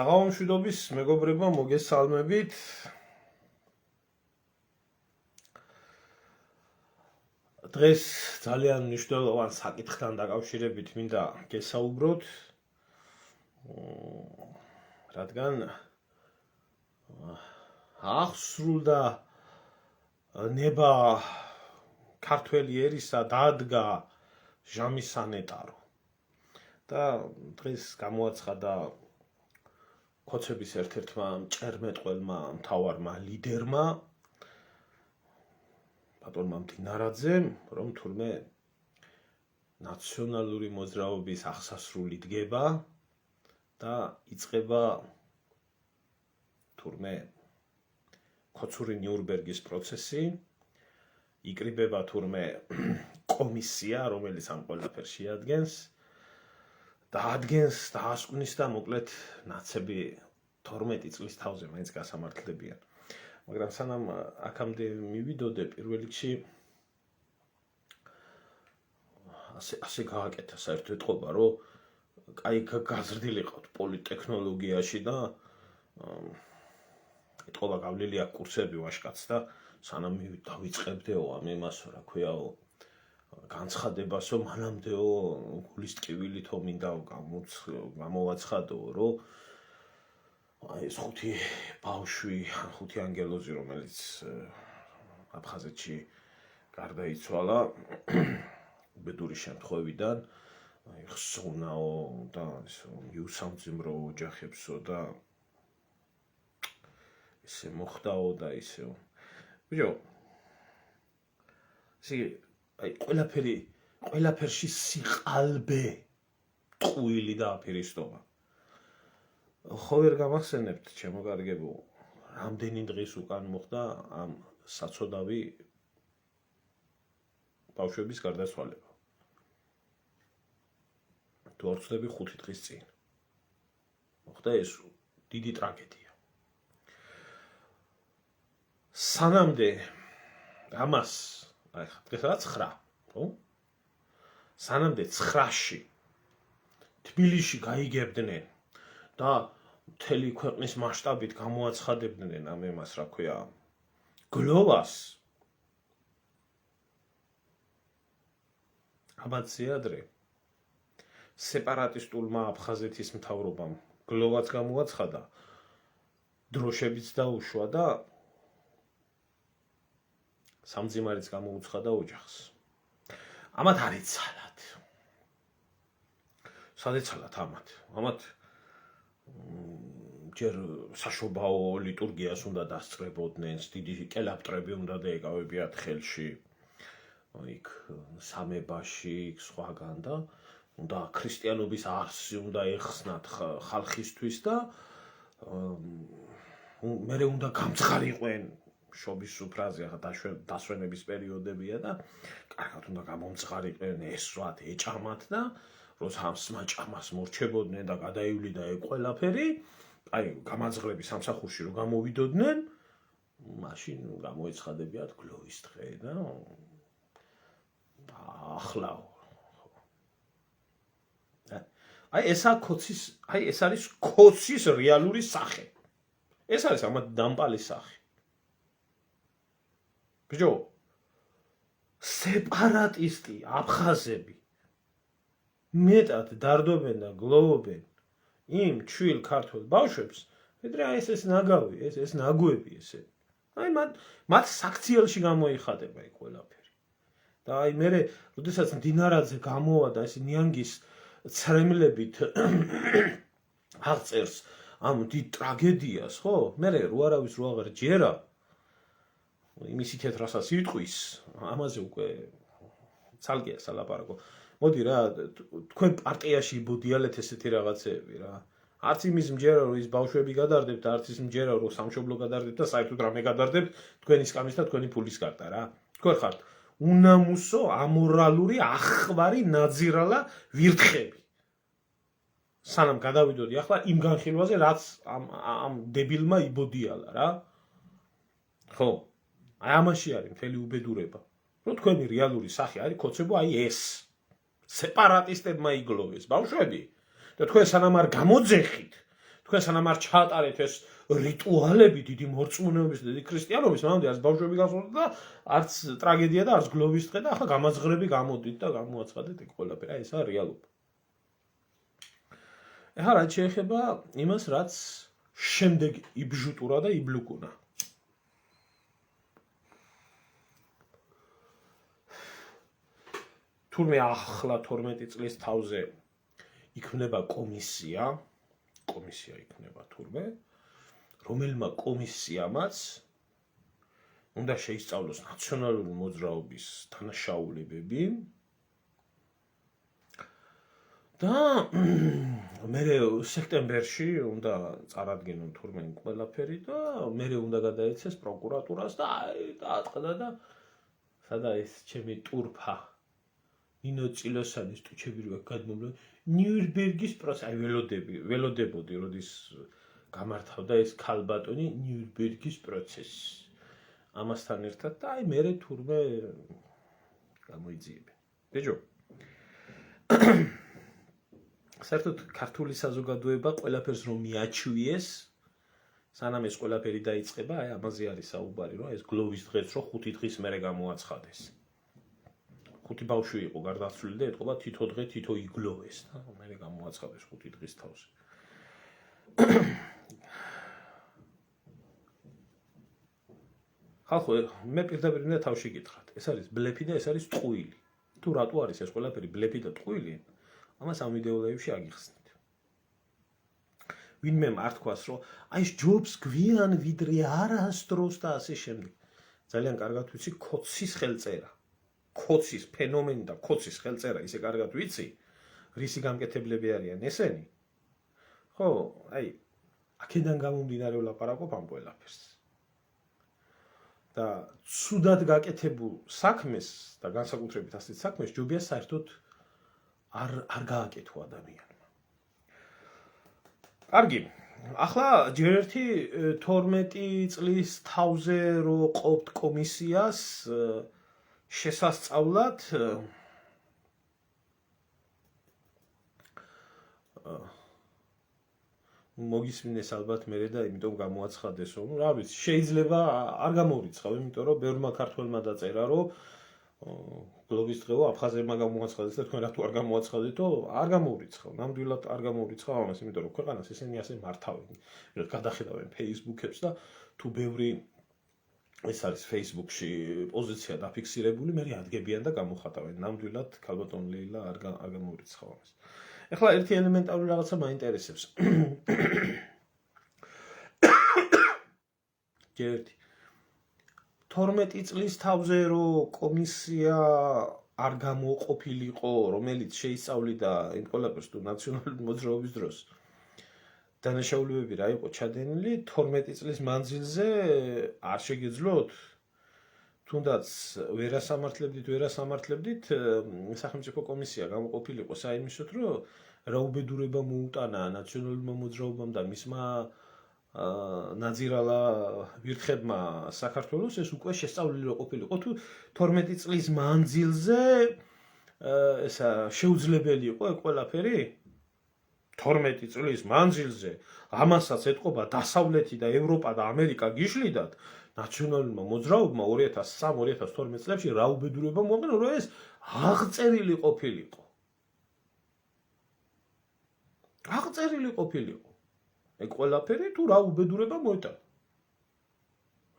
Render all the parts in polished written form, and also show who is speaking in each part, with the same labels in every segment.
Speaker 1: საღამომშვიდობის მეგობრებო, მოგესალმებით. დღეს ძალიან მნიშვნელოვან საკითხთან დაკავშირებით მინდა გესაუბროთ, რადგან აღსრულდა ნება ქართველი ერისა დადგა ჟამის სანეტარო და დღეს გამოაცხადა ქოცების ერთ-ერთმა მჭერმეტყველმა მთავარმა ლიდერმა ბატონმა მდინარაძემ, რომ თურმე ნაციონალური მოძრაობის აღსასრული დგება და იწყება თურმე ქოცური ნიურნბერგის პროცესი, იკრიბება თურმე კომისია, რომელიც ამ ყველაფერს შეადგენს და ადგენს და ასკვნის და მოკლედ ნაცები 12 წლის თავზე მაინც გასამართლებიან. მაგრამ სანამ აქამდე მივიდოდე, პირველ რიგში ასე გააკეთა საერთო ეთყობა, რომ კაი გაზრდილიყავთ პოლიტექნოლოგიაში და ეთყობა გავლილი აქვს კურსები ვაშკაც და სანამ დავიწყებდეო ამ იმას, რა ქვიაო, განცხადებასო, მანამდეო გულის ტკივილითო მინდა გამოვაცხადო, რომ ეს ხუთი ბავშვი, ხუთი ანგელოზი, რომელიც აფხაზეთში გარდაიცვალა უბედური შემთხვევიდან, ხსოვნაო და მიუსამძიმრო ოჯახებსო და ისე მოხდაო და ისეო. ბიჭო, ყველაფერში სიყალბე, ტყუილი და აფერისტობა. ხო ვერ გამახსენებთ, ჩემო კარგებო, რამდენი დღის უკან მოხდა ამ საცოდავი ბავშვების გარდაცვალება. თუ არ ვცდები 5 დღის წინ. მოხდა ეს დიდი ტრაგედია. სანამდე ამას, დღეს რა 9, ხო? სანამდე 9-ში თბილისში გაიგებდნენ და მთელი ქვეყნის მასშტაბით გამოაცხადებდნენ ამ იმას, რა ქვია, გლოვას. ამაზე ადრე სეპარატისტულმა აფხაზეთის მთავრობამ გლოვაც გამოაცხადა, დროშებიც დაუშვა და სამძიმარიც გამოუცხადა ოჯახს. ამათ არ იცალათ. სად იცალათ ამათ? ამათ ჯერ საშობაო ლიტურგიას უნდა დასწრებოდნენ, დიდი კელაპტრები უნდა დაეკავებიათ ხელში, იქ სამებაში, იქ სხვაგან და უნდა ქრისტიანობის არსი უნდა ეხსნათ ხალხისთვის და მერე უნდა გამცხარიყვენ შობის სუფრაზე, დასვენების პერიოდებია და კარგად უნდა გამომცხარიყვენ, ესვათ, ეჭამათ და როცა სმაჭამას მორჩებოდნენ და გადაივლიდა ეგ ყველაფერი, აი გამაძღრები სამსახურში რომ გამოვიდოდნენ, მაშინ გამოეცხადებიათ გლოვის დღე და ახლა ეს არის ქოცის რეალური სახე. ეს არის ამათ დამპალი სახე. ბიჭო, სეპარატისტი აფხაზები მეტად დარდობენ და გლოვობენ იმ ჩვილ ქართველ ბავშვებს, ვიდრე ეს ნაგავი, ეს ნაგვები ესე. აი მათ საქციელში გამოიხადება ეგ ყველაფერი. და აი მერე, როდესაც მდინარაძე გამოვა და ეს ნიანგის ცრემლებით აღწერს ამ დიდ ტრაგედიას, ხო? მერე რო არავის რო აღარ ჯერა იმის იქეთ რასაც იტყვის, ამაზე უკვე ცალკეა სალაპარაკო. მოდი რა, თქვენ პარტიაში იბოდიალეთ ესეთი რაღაცეები რა. არც იმის მჯერა რომ ის ბავშვები გადარდებთ, არც ის მჯერა რომ სამშობლო გადარდებთ და საერთოდ რამე გადარდებთ თქვენი სკამის და თქვენი ფულის გარდა რა. თქვენ ხართ უნამუსო, ამორალური, ახვარი, ნაძირალა ვირთხები. სანამ გადავიდოდი ახლა იმ განხილვაზე, რაც ამ დებილმა იბოდიალა რა. ხო? აი ამაში არის მთელი უბედურება. რომ თქვენი რეალური სახე არის ქოცებო, აი ეს. სეპარატისტებმა იგლოვეს ბავშვები და თქვენ სანამ არ გამოძეხით, თქვენ სანამ არ ჩაატარეთ ეს რიტუალები დიდი მორწმუნეობის და დიდი ქრისტიანობის, მანამდე არც ბავშვები გასულდა და არც ტრაგედია და არც გლოვის დღე და ახლა გამაძღრები გამოდით და გამოაცხადეთ ეგ ყველაფერი. აი ესაა რეალობა. ეხლა რაც შეეხება იმას, რაც შემდეგ იბჟუტურა და იბლუკუნა. თურმე ახლა 12 წლის თავზე იქნება კომისია იქნება თურმე, რომელმა კომისიამაც უნდა შეისწავლოს ნაციონალური მოძრაობის თანაშაულებები და მე სექტემბერში უნდა წარადგინონ თურმე ყველაფერი და მე უნდა გადაეცეს პროკურატურას და დააწყდა და სადა ეს ჩემი ტურფა ნინო წილოსანის ტუჩები რო გადმობლა ნიურნბერგის პროცესი, აი ველოდებოდი, როდის გამართავდა ეს ქალბატონი ნიურნბერგის პროცესი. ამასთან ერთად და აი მე თურმე გამოიძიებენ. ბეჯო. საერთოდ ქართული საზოგადოება ყველაფერს რომ მიაჩვიეს, სანამ ეს ყველაფერი დაიწყება, აი ამაზე არის საუბარი, რომ ეს გლოვის დღეც რო 5 დღის მერე გამოაცხადეს. 5 ბავშვი იყო გარდაცვლილი და ეთყობა თითო დღე თითო იგლოვეს და მერე გამოაცხადეს 5 დღის თავზე. ხალხო, მე პირდაპირ უნდა თავში გითხრათ. ეს არის ბლეფი და ეს არის ტყუილი. თუ რატო არის ეს ყველაფერი ბლეფი და ტყუილი? ამას ამ ვიდეოებში აგიხსნით. ვინმე არ თქვას, რომ აი ეს ჯობს გვიან ვიდრე არასდროს და ასე შემდეგ. ძალიან კარგად ვიცი ქოცის ხელწერა. ქოცის ფენომენი და ქოცის ხელწერა ისე კარგად ვიცი, რისი გამკეთებლები არიან ესენი. ხო, აი, აქედან გამომდინარე ვლაპარაკობ ამ ყველაფერს. და ცუდად გაკეთებულ საქმეს და განსაკუთრებით ასეთ საქმეს ჯობია საერთოდ არ გააკეთო ადამიანმა. კარგი, ახლა ჯერ ერთი 12 წლის თავზე რო ყოფთ კომისიას შესასწავლად მოგისმინეს ალბათ მე და იმიტომ გამოაცხადესო. რა ვიცი, შეიძლება არ გამოვრიცხავ, იმიტომ რომ ბევრმა ქართველმა დაწერა, რომ გლოვის დღეო აფხაზებმა გამოაცხადეს და თქვენ რატო არ გამოაცხადეთო? არ გამოვრიცხავ, ნამდვილად არ გამოვრიცხავ ამას, იმიტომ რომ ქვეყანას ესენი ასე მართავენ. გადახედავენ Facebook-ებს და თუ ბევრი ეს არის Facebook-ში პოზიცია დაფიქსირებული, მე ადგებიან და გამოხატავენ. ნამდვილად ქალბატონ ლეილა არ გამოვრიცხავ ამას. ეხლა ერთი ელემენტარული რაღაცა მაინტერესებს. ერთი 12 წლის თავზე რო კომისია არ გამოყოფილიყო, რომელიც შეისწავლიდა იმ ყველაფერს თუ ნაციონალური მოძრაობის დროს დანაშაულებები რა იყო ჩადენილი, 12 წლის მანძილზე არ შეგეძლოთ თუნდაც ვერასამართლებდით სახელმწიფო კომისია გამოყოფილიყო საიმისოთ, რომ რაუბედურება მოუტანა ნაციონალურმა მოძრაობამ და მისმა ნაძირალა ვირთხებმა საქართველოს, ეს უკვე შესწავლილი რო ყოფილიყო, თუ 12 წლის მანძილზე ესა შეუძლებელი იყო ეგ ყველაფერი? 12 წლის მანძილზე ამასაც ეთყობა დასავლეთი და ევროპა და ამერიკა გიშლიდათ ნაციონალურმა მოძრაობმა 2003-2012 წლებში რაუბედურება მოაყენა, რომ ეს აღწერილი ყოფილიყო. აღწერილი ყოფილიყო. ეგ ყველაფერი თუ რაუბედურება მოიტანა.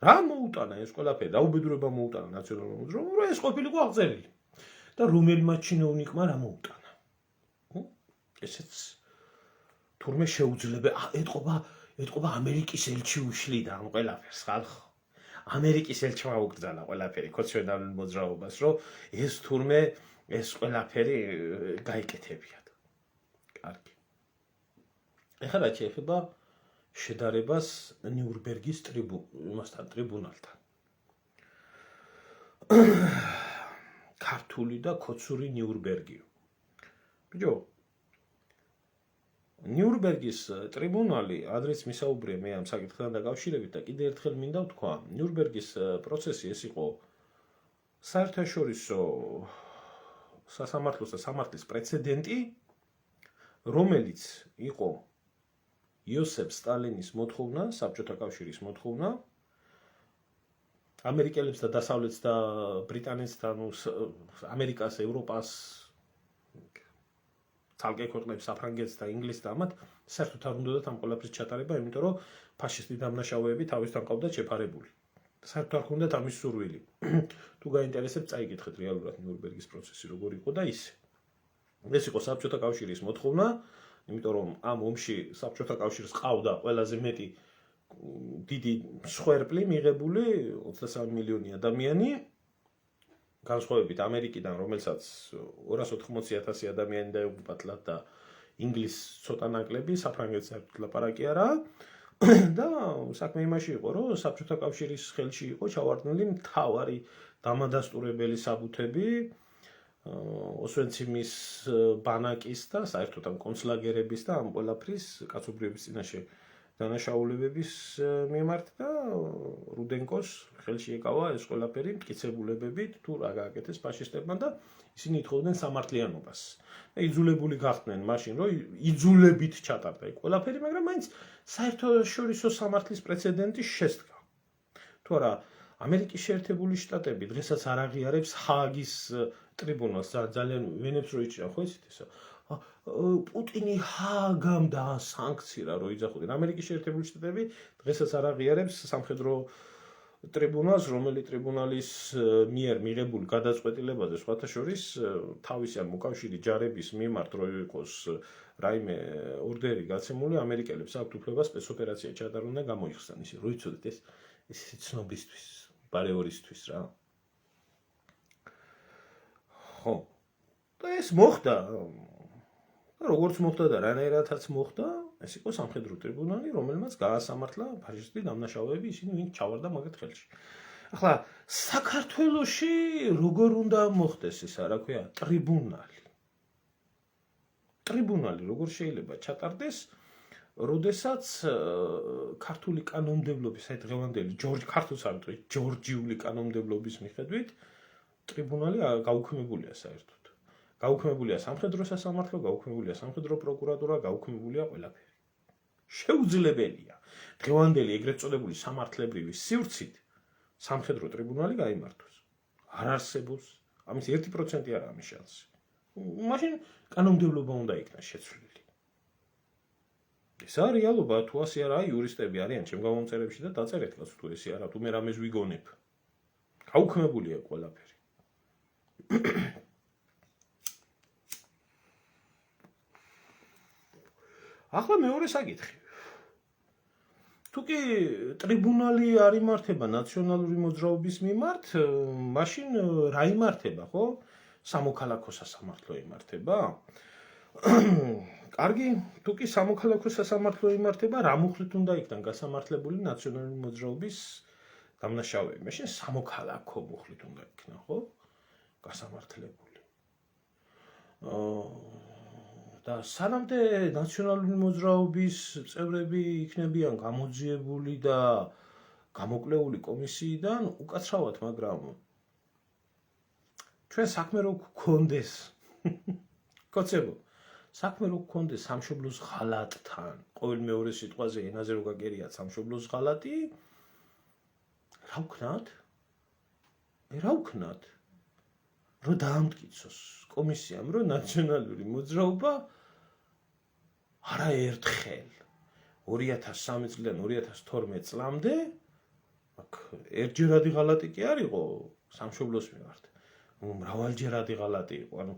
Speaker 1: რა მოუტანა ეს ყველაფერი? რაუბედურება მოუტანა ნაციონალურმა მოძრაობამ, რომ ეს ყოფილიყო აღწერილი. და რომელმა ჩინოვნიკმა რა მოუტანა? ესეც თურმე შეუძლებელი ეთყობა ამერიკის ელჩი უშლიდა ამ ყველაფერს, ხალხო. ამერიკის ელჩმა უგრძალა ყველაფერი ნაციონალურ მოძრაობას, რომ ეს თურმე ეს ყველაფერი გაიკეთებიათ. კარგი. ეხლა რა შეეხება შედარებას ნიურნბერგის ტრიბუნალთან. ქართული და ქოცური ნიურნბერგიო. ბიჭო, ნიურნბერგის ტრიბუნალი, ადრეც მისაუბრე მე ამ საკითხთან დაკავშირებით და კიდევ ერთხელ მინდა ვთქვა, ნიურნბერგის პროცესი ეს იყო საერთაშორისო სასამართლოს და სამართლის პრეცედენტი, რომელიც იყო იოსებ სტალინის მოთხოვნა, საბჭოთა კავშირის მოთხოვნა, ამერიკელებს და დასავლეთს და ბრიტანეთს და ამერიკას, ევროპას, ცალკე ქვეყნებს, საფრანგეთს და ინგლისს და ამათ საერთოდ არ უნდათ ამ ყველაფრის ჩატარება, იმიტომ რომ ფაშისტი დამნაშავეები თავისთან ყავდათ შეფარებული. საერთოდ არ ჰქონდათ ამის სურვილი. თუ გაინტერესებთ, წაიკითხეთ რეალურად ნიურნბერგის პროცესი როგორ იყო და ისე. ეს იყო საბჭოთა კავშირის მოთხოვნა, იმიტომ რომ ამ ომში საბჭოთა კავშირს ყავდა ყველაზე მეტი დიდი მსხვერპლი მიღებული 23 მილიონი ადამიანი, განსხვავებით ამერიკიდან, რომელსაც 280,000 ადამიანი დაეუფლათ და ინგლისს ცოტა ნაკლები, საფრანგეთს საერთოდ ლაპარაკი არაა. და საქმე იმაში იყო, რომ საბჭოთა კავშირის ხელში იყო ჩავარდნილი მთავარი დამადასტურებელი საბუთები ოსვენციმის ბანაკის და საერთოდ ამ კონცლაგერების და ამ ყველაფრის კაცობრიობის წინაშე დანაშაულებების მიმართ და რუდენკოს ხელში ეკავა ეს ყველაფერი მტკიცებულებებით თუ რა გააკეთეს ფაშისტებმა და ისინი ითხოვდნენ სამართლიანობას. იძულებული გახდნენ მაშინ, რომ იძულებით ჩატარდა ეს ყველაფერი, მაგრამ მაინც საერთაშორისო სამართლის პრეცედენტი შესდგა. თუ არა, ამერიკის შეერთებული შტატები დღესაც არ აღიარებს ჰააგის ტრიბუნალს, ძალიან ვენებს რო იჭრა, ხო იცით ესა? პუტინი ჰააგამ და სანქცია რო იძახოდნენ. ამერიკის შეერთებული შტატები დღესაც არ აღიარებს სამხედრო ტრიბუნალს, რომელი ტრიბუნალის მიერ მიღებული გადაწყვეტილებაზე სხვათა შორის თავისი ან მოკავშირე ჯარების მიმართ რო იყოს რაიმე ორდერი გაცემული, ამერიკელებს აქვთ უფლება სპეცოპერაცია ჩატარონ და გამოიხსნან ისე, რო იცოდეთ ეს ცნობისთვის, ბარეორისთვის რა. ხო. და ეს მოხდა. და როგორც მოხდა და რანაირადაც მოხდა, ეს იყო სამხედრო ტრიბუნალი, რომელმაც გაასამართლა ფაშისტი დამნაშავეები, ისინი ვინც ჩავარდა მაგათ ხელში. ახლა საქართველოში როგორ უნდა მოხდეს ისა, რა ქვია, ტრიბუნალი. ტრიბუნალი როგორ შეიძლება ჩატარდეს, როდესაც ქართული კანონმდებლობის, აი დღევანდელი ქართულს არ ვიტყვი, ჯორჯიული კანონმდებლობის მიხედვით ტრიბუნალი გაუქმებულია საერთოდ. გაუქმებულია სამხედრო სასამართლო, გაუქმებულია სამხედრო პროკურატურა, გაუქმებულია ყველაფერი. შეუძლებელია დღევანდელი ეგრეთ წოდებული სამართლებრივი სივრცით სამხედრო ტრიბუნალი გაიმართოს. არ არსებობს, ამის 1% არ ამის შანსი. მაშინ კანონმდებლობა უნდა იქნას შეცვლილი. ესაა რეალობა, თუ ასე არაა, იურისტები არიან ჩემ გამომწერებში და დაწერეთ კაცო თუ ესე არა, თუ მე რამეს ვიგონებ. გაუქმებულია ყველაფერი. ახლა მეორე საკითხი. თუკი ტრიბუნალი არ იმართება ნაციონალური მოძრაობის მიმართ, მაშინ რა იმართება, ხო? სამოქალაქო სასამართლო იმართება? კარგი, თუკი სამოქალაქო სასამართლო იმართება, რა მუხლით უნდა იქნან გასამართლებული ნაციონალური მოძრაობის დამნაშავეები? მაშინ სამოქალაქო მუხლით უნდა იქნა, ხო? გასამართლებული. და სანამდე ნაციონალური მოძრაობის წევრები იქნებიან გამოძიებული და გამოკლეული კომისიიდან უკაცრავად, მაგრამ ჩვენ საქმე რო გქონდეს კოცებო, საქმე რო გქონდეს სამშობლოს ღალატთან, ყოველ მეორე სიტყვაზე ენაზე რო გაგერიათ სამშობლოს ღალატი, რა ვქნათ? რა ვქნათ? რომ დაამტკიცოს კომისიამ, რომ ნაციონალური მოძრაობა არაერთხელ 2003 წლიდან 2012 წლამდე აქ ერთჯერადი ღალატი კი არ იყო სამშობლოს მიმართ. მრავალჯერადი ღალატი იყო, ანუ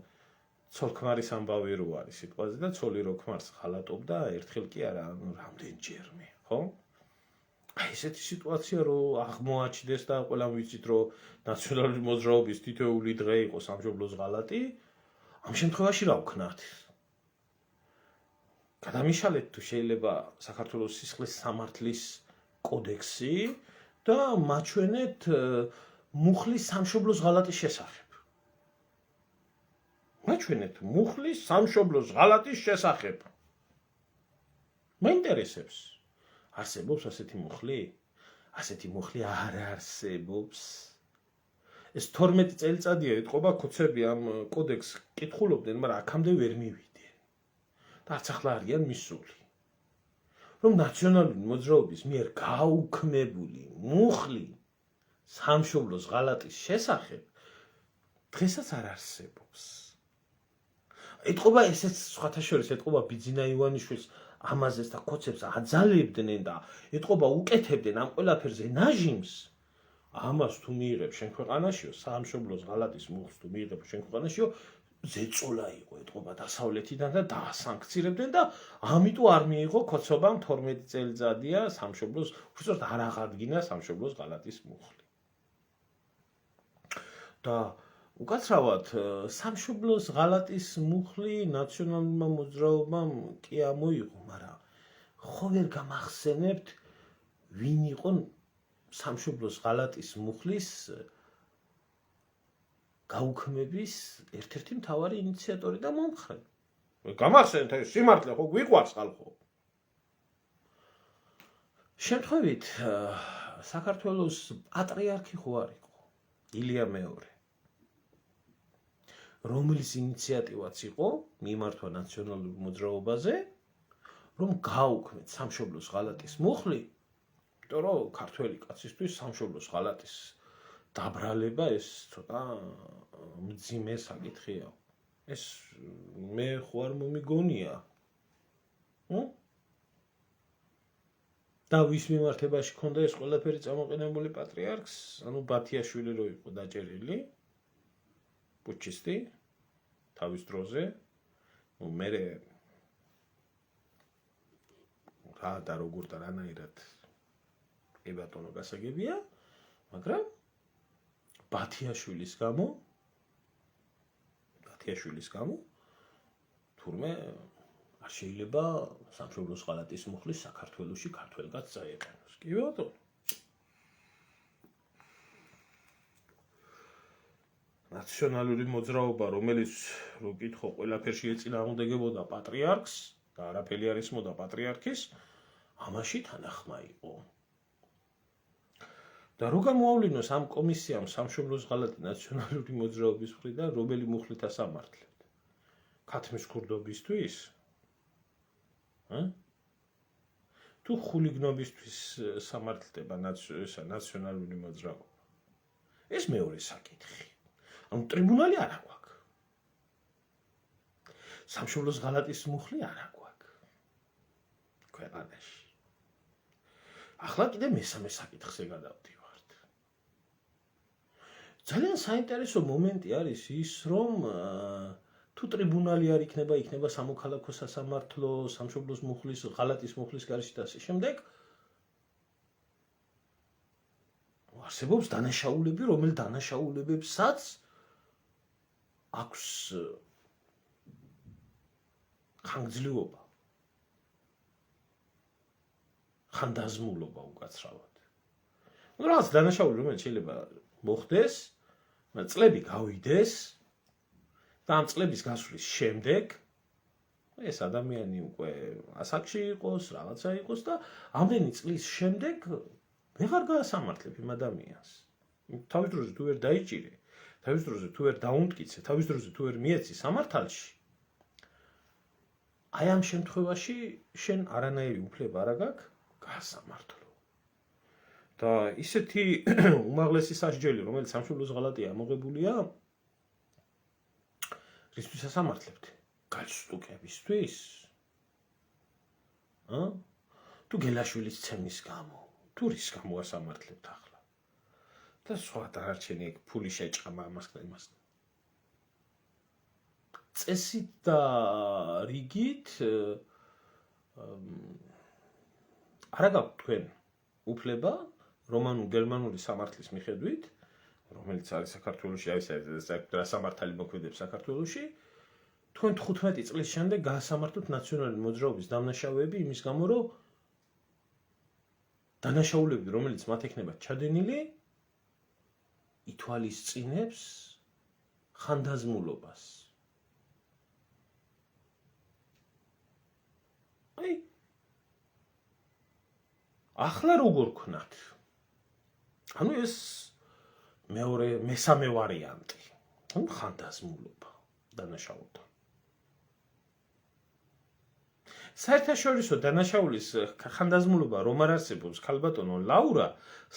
Speaker 1: ცოლ-ქმარის ამბავი რო არის სიტყვაზე და ცოლი რო ქმარს ღალატობდა, ერთხელ კი არა, ანუ რამდენჯერმე, ხო? აი ესეთი სიტუაცია რო აღმოაჩნდეს და ყველამ ვიცით რომ ნაციონალური მოძრაობის თითოეული დღე იყო სამშობლოს ღალატი, ამ შემთხვევაში რა ვქნათ? გადამიშალეთ თუ შეიძლება საქართველოს სისხლის სამართლის კოდექსი და მაჩვენეთ მუხლის სამშობლოს ღალატის შესახებ. მაჩვენეთ მუხლის სამშობლოს ღალატის შესახებ. მაინტერესებს. არსებობს ასეთი მუხლი? ასეთი მუხლი არ არსებობს. ეს 12 წელიწადია ეთყობა ქოცები ამ კოდექსს კითხულობდნენ, მაგრამ აქამდე ვერ მივიდნენ. და არც ახლა არიან მისული. რომ ნაციონალური მოძრაობის მიერ გაუქმებული მუხლი სამშობლოს ღალატის შესახებ დღესაც არ არსებობს. ეთყობა ესეც სხვათა შორის ეთყობა ბიძინა ივანიშვილს ამაზეს და ქოცებს აძალებდნენ და ეთყობა უკეთებდნენ ამ ყველაფერზე ნაჟიმს. ამას თუ მიიღებ შენ ქვეყანაშიო, სამშობლოს ღალატის მუხლს თუ მიიღებ შენ ქვეყანაშიო, ზეწოლა იყო ეთყობა დასავლეთიდან და დაასანქცირებდნენ და ამიტომ არ მიიღო ქოცობამ 12 წელიწადია სამშობლოს, უბრალოდ არ აღადგინა სამშობლოს ღალატის მუხლი. და უკაცრავად სამშობლოს ღალატის მუხლი ნაციონალურმა მოძრაობამ კი ამოიღო, მაგრამ ხო ვერ გამახსენებთ ვინ იყო სამშობლოს ღალატის მუხლის გაუქმების ერთ-ერთი მთავარი ინიციატორი და მომხრე. გამახსენეთ ეს სიმართლე ხო გვიყვარს ხალხო. შემთხვევით საქართველოს პატრიარქი ხო არ იყო ილია მეორე, რომლის ინიციატივაც იყო მიმართვა ნაციონალურ მოძრაობაზე, რომ გაუქმეთ სამშობლოს ღალატის მუხლი, იმიტომ რომ ქართველი კაცისთვის სამშობლოს ღალატის დაბრალება ეს ცოტა მძიმე საკითხია. ეს მე ხო არ მომიგონია. და ვის მიმართებაში ქონდა ეს ყველაფერი წამოყენებული პატრიარქს, ანუ ბათიაშვილი რო იყო დაჭერილი, პუჩისტი, თავის დროზე, მე რა და როგორ და რანაირად ებატონო გასაგებია, მაგრამ ბათიაშვილის გამო თურმე არ შეიძლება სამშობლოს ღალატის მუხლის საქართველოში ქართველგაც წაეყენოს. კი ბატონო. ნაციონალური მოძრაობა, რომელიც რო კითხო ყველაფერში ეწინააღმდეგებოდა პატრიარქს და არაფერი არ ისმოდა პატრიარქის, ამაში თანახმა იყო. და რო გამოავლინოს ამ კომისიამ სამშობლოს ღალატი ნაციონალური მოძრაობის მხრიდან, რომელი მუხლით ასამართლებთ? ქათმის ქურდობისთვის? თუ ხულიგნობისთვის სამართლდება ნაციონალური მოძრაობა? ეს მეორე საკითხი. ანუ ტრიბუნალი არ აქვს. სამშობლოს ღალატის მუხლი არ აქვს ქვეყანაში. ახლა კიდე მესამე საკითხზე გადავდივართ. ძალიან საინტერესო მომენტი არის ის, რომ თუ ტრიბუნალი არ იქნება სამოქალაქო სასამართლო, სამშობლოს მუხლის, ღალატის მუხლის გარეშე და ასე შემდეგ, არსებობს დანაშაულები, რომელ დანაშაულებებსაც აქვს ხანგრძლივობა, ხანდაზმულობა უკაცრავად. რაღაც დანაშაული, რომელიც შეიძლება მოხდეს, წლები გავიდეს და ამ წლების გასვლის შემდეგ ეს ადამიანი უკვე ასაკში იყოს, რაღაცა იყოს და ამდენი წლის შემდეგ ვეღარ გაასამართლებ იმ ადამიანს. თავის დროზე თუ ვერ დაიჭირე, თავის დროზე თუ ვერ დაუმტკიცე, თავის დროზე თუ ვერ მიეცი სამართალში, აი ამ შემთხვევაში შენ არანაირი უფლება არ აქვს გაასამართლო. და ისეთი უმაღლესი სასჯელი, რომელიც სამშობლოს ღალატია ამოღებულია, რისთვის ასამართლებთ? გალსტუკებისთვის? თუ გელაშვილის ცემის გამო, თუ რის გამო ასამართლებთ ახლა? და სხვა დარჩენი ფული შეჭამა ამას და იმას. წესით და რიგით არა გაქვთ თქვენ უფლება რომანულ-გერმანული სამართლის მიხედვით, რომელიც არის საქართველოში, აი ეს სამართალი მოქმედებს საქართველოში, თქვენ 15 წლის შემდეგ გაასამართლოთ ნაციონალური მოძრაობის დამნაშავეები იმის გამო, რომ დანაშაულები, რომელიც მათ ექნება ჩადენილი, ითვალისწინებს ხანდაზმულობას. აი ახლა როგორ ქნათ? ანუ ეს მესამე ვარიანტი, ანუ ხანდაზმულობა დანაშაულთან. საერთაშორისო დანაშაულის ხანდაზმულობა რომ არ არსებობს ქალბატონო ლაურა,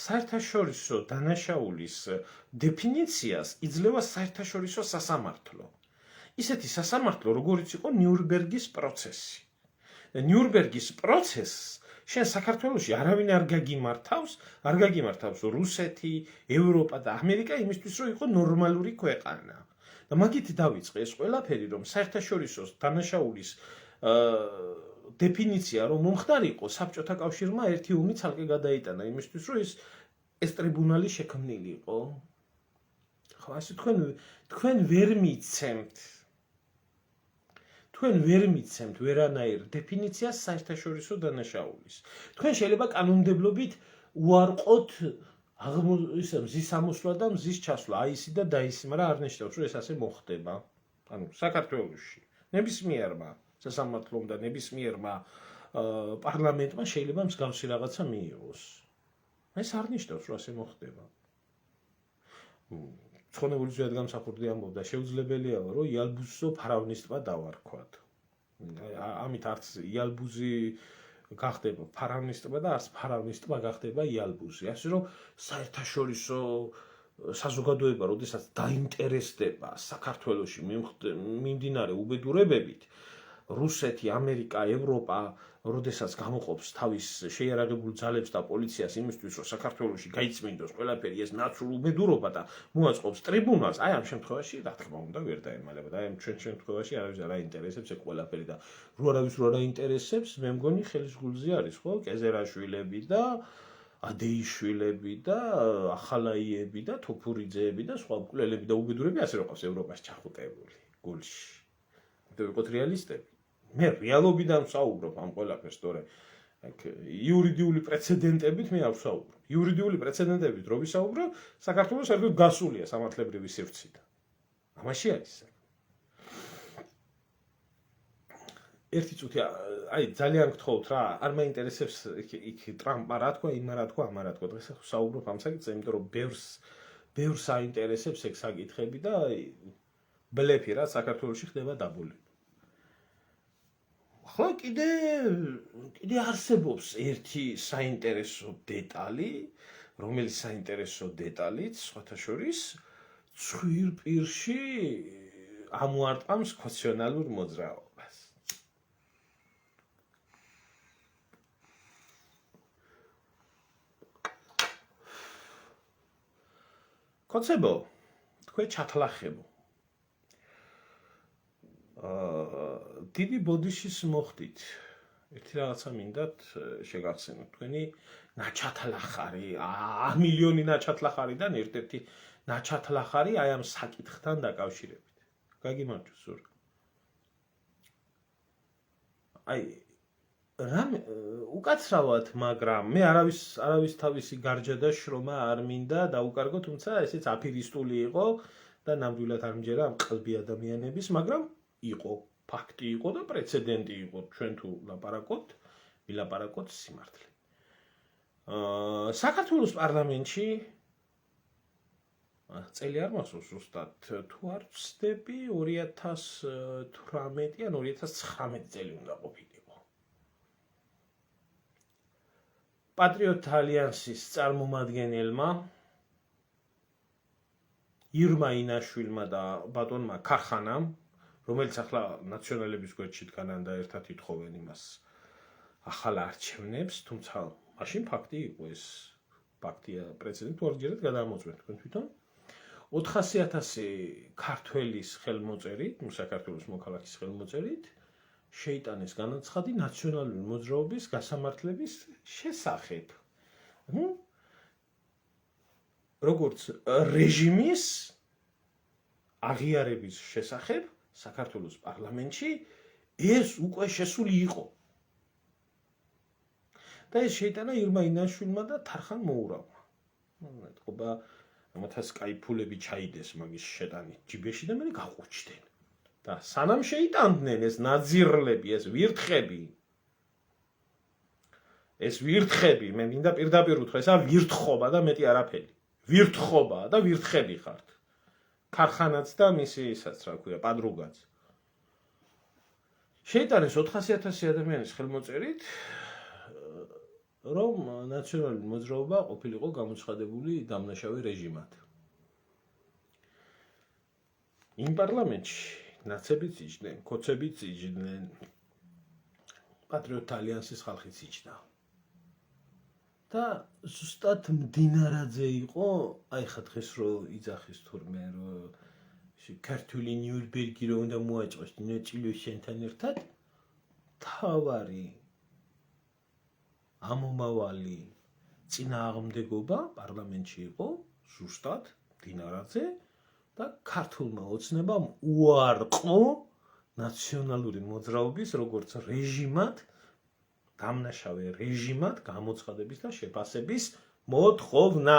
Speaker 1: საერთაშორისო დანაშაულის დეფინიციას იძლევა საერთაშორისო სასამართლო. ისეთი სასამართლო, როგორიც იყო ნიურნბერგის პროცესი. ნიურნბერგის პროცესს შენ საქართველოში არავინ არ გაგიმართავს რუსეთი, ევროპა და ამერიკა იმისთვის, რომ იყო ნორმალური ქვეყანა. და მაგით დავიწყე ეს ყველაფერი, რომ საერთაშორისო დანაშაულის დეფინიცია რომ მომხდარიყო, საბჭოთა კავშირმა ერთი ომი ცალკე გადაიტანა იმისთვის, რომ ეს ტრიბუნალი შექმნილიყო. ხო, ასე თქვენ ვერ მიცემთ ვერანაირ დეფინიციას საერთაშორისო დანაშაულის. თქვენ შეიძლება კანონმდებლობით უარყოთ მზის ამოსვლა და მზის ჩასვლა, აისი და დაისი, მაგრამ არ ნიშნავს, რომ ეს ასე მოხდება. ანუ საქართველოში ნებისმიერმა სასამართლომ და ნებისმიერმა პარლამენტმა შეიძლება მსგავსი რაღაცა მიიღოს. ეს არ ნიშნავს, რომ ასე მოხდება. ცხონებული ზვიად გამსახურდი ამბობდა, შეუძლებელია, რომ იალბუზო ფარავნისტმა დავარქვათ. ამით არც იალბუზი გახდება ფარავნისტმა და არც ფარავნისტმა გახდება იალბუზი. ასე რომ საერთაშორისო საზოგადოება, როდესაც დაინტერესდება საქართველოში მიმდინარე უბედურებებით, რუსეთი, ამერიკა, ევროპა, როდესაც გამოყოფს თავის შეიარაღებულ ძალებს და პოლიციას იმისთვის, რომ საქართველოში გაიწმინდოს ყველაფერი ეს ნაცრულ უბედურობა და მოაწყობს ტრიბუნალს, აი ამ შემთხვევაში, რა თქმა უნდა, ვერ დაემალებოდა. აი ამ ჩვენ შემთხვევაში არავის არ აინტერესებს ეს ყველაფერი და რო არავის რო არ აინტერესებს, მე მგონი ხელის გულზე არის, ხო? კეზერაშვილები და ადეიშვილები და ახალაიები და თოფურიძეები და სხვა მკვლელები და უბედურები ასე რომ ყავს ევროპას ჩახუტებული გულში. და ვიყოთ რეალისტები. მე რეალობიდან ვსაუბრობ ამ ყველაფერს, თორე იურიდიული პრეცედენტებით მე არ ვსაუბრობ. იურიდიული პრეცედენტებით რო ვისაუბრო, საქართველოს საერთოდ გასულია სამართლებრივი სივრციდან. ამაში არის. ერთი წუთი, აი ძალიან გთხოვთ რა, არ მაინტერესებს იქ ტრამპმა რა თქვა, იმა რა თქვა, ამა რა თქვა. დღეს ვსაუბრობ ამ საკითხზე, იმიტომ რომ ბევრს აინტერესებს ეგ საკითხები და ბლეფი რა საქართველოში ხდება დაბოლები. ხო, კიდე არსებობს ერთი საინტერესო დეტალი, რომელიც საინტერესო დეტალით, სხვათა შორის, ცხვირ პირში ამოარტყამს ქონციონალურ მოძრაობას. კოცებო, თქვენ ჩათლახებო. დიდი ბოდიშის მოხდით. ერთი რაღაცა მინდათ შეგახსენოთ. თქვენი ნაჩათლახარი, მილიონი ნაჩათლახარიდან ერთ-ერთი ნაჩათლახარი აი ამ საკითხთან დაკავშირებით. გაგიმარჯოს ზურგ. აი რამე უკაცრავად, მაგრამ მე არავის თავისი გარჯა და შრომა არ მინდა დაუკარგო, თუმცა ესეც აფირისტული იყო და ნამდვილად არ მჯერა ამ ყლბი ადამიანების, მაგრამ იყო, ფაქტი იყო და პრეცედენტი იყო. ჩვენ თუ ვილაპარაკოთ სიმართლე. საქართველოს პარლამენტში წელი არ მახსოვს ზუსტად, თუ არ ვცდები 2018 ან 2019 წელი უნდა ყოფილიყო. პატრიოტთა ალიანსის წარმომადგენელმა ირმა ინაშვილმა და ბატონმა ქარხანამ, რომელიც ახლა ნაციონალების გვერდში დგანან და ერთად ითხოვენ იმას ახალ არჩევნებს, თუმცა მაშინ ფაქტი იყო ეს. ფაქტია, პრეცედენტი ორჯერად გადამოწმეთ თქვენ თვითონ. 400,000 ქართველის ხელმოწერით, საქართველოს მოქალაქის ხელმოწერით შეიტანეს განაცხადი ნაციონალური მოძრაობის გასამართლების შესახებ. როგორც რეჟიმის აღიარების შესახებ საქართველოს პარლამენტში ეს უკვე შესული იყო. და ეს შეიტანა ირმა ინაშვილმა და თარხან მოურავმა. მეთქობა ამათას კაიფულები ჩაიდეს მაგის შეტანით ჯიბეში და მე გაყუჩდნენ. და სანამ შეიტანდნენ ეს ნაძირლები, ეს ვირთხები, მე მინდა პირდაპირ უთხრა, ესა ვირთხობა და მეტი არაფერი. ვირთხობა და ვირთხები ხართ. ქარხანაც და მისი ისაც რა ქვია, პადრუგაც. შეიტანეს 400,000 ადამიანის ხელმოწერით, რომ ნაციონალური მოძრაობა ყოფილიყო გამოცხადებული დამნაშავე რეჟიმად. იმ პარლამენტში ნაცებიც იჯდნენ, კოცებიც იჯდნენ, პატრიოტთა ალიანსის ხალხიც იჯდა. და ზუსტად მდინარაძე იყო, აი ხა დღეს რო იძახის თურმე რომ ქართული ნიურნბერგი რო უნდა მოაწყოს დინოჭილოსთან ერთად, თავარი ამომავალი წინააღმდეგობა პარლამენტში იყო ზუსტად დინარაძე და ქართულმა ოცნებამ უარყო ნაციონალური მოძრაობის როგორც რეჟიმად, დამნაშავე რეჟიმად გამოცხადების და შეფასების მოთხოვნა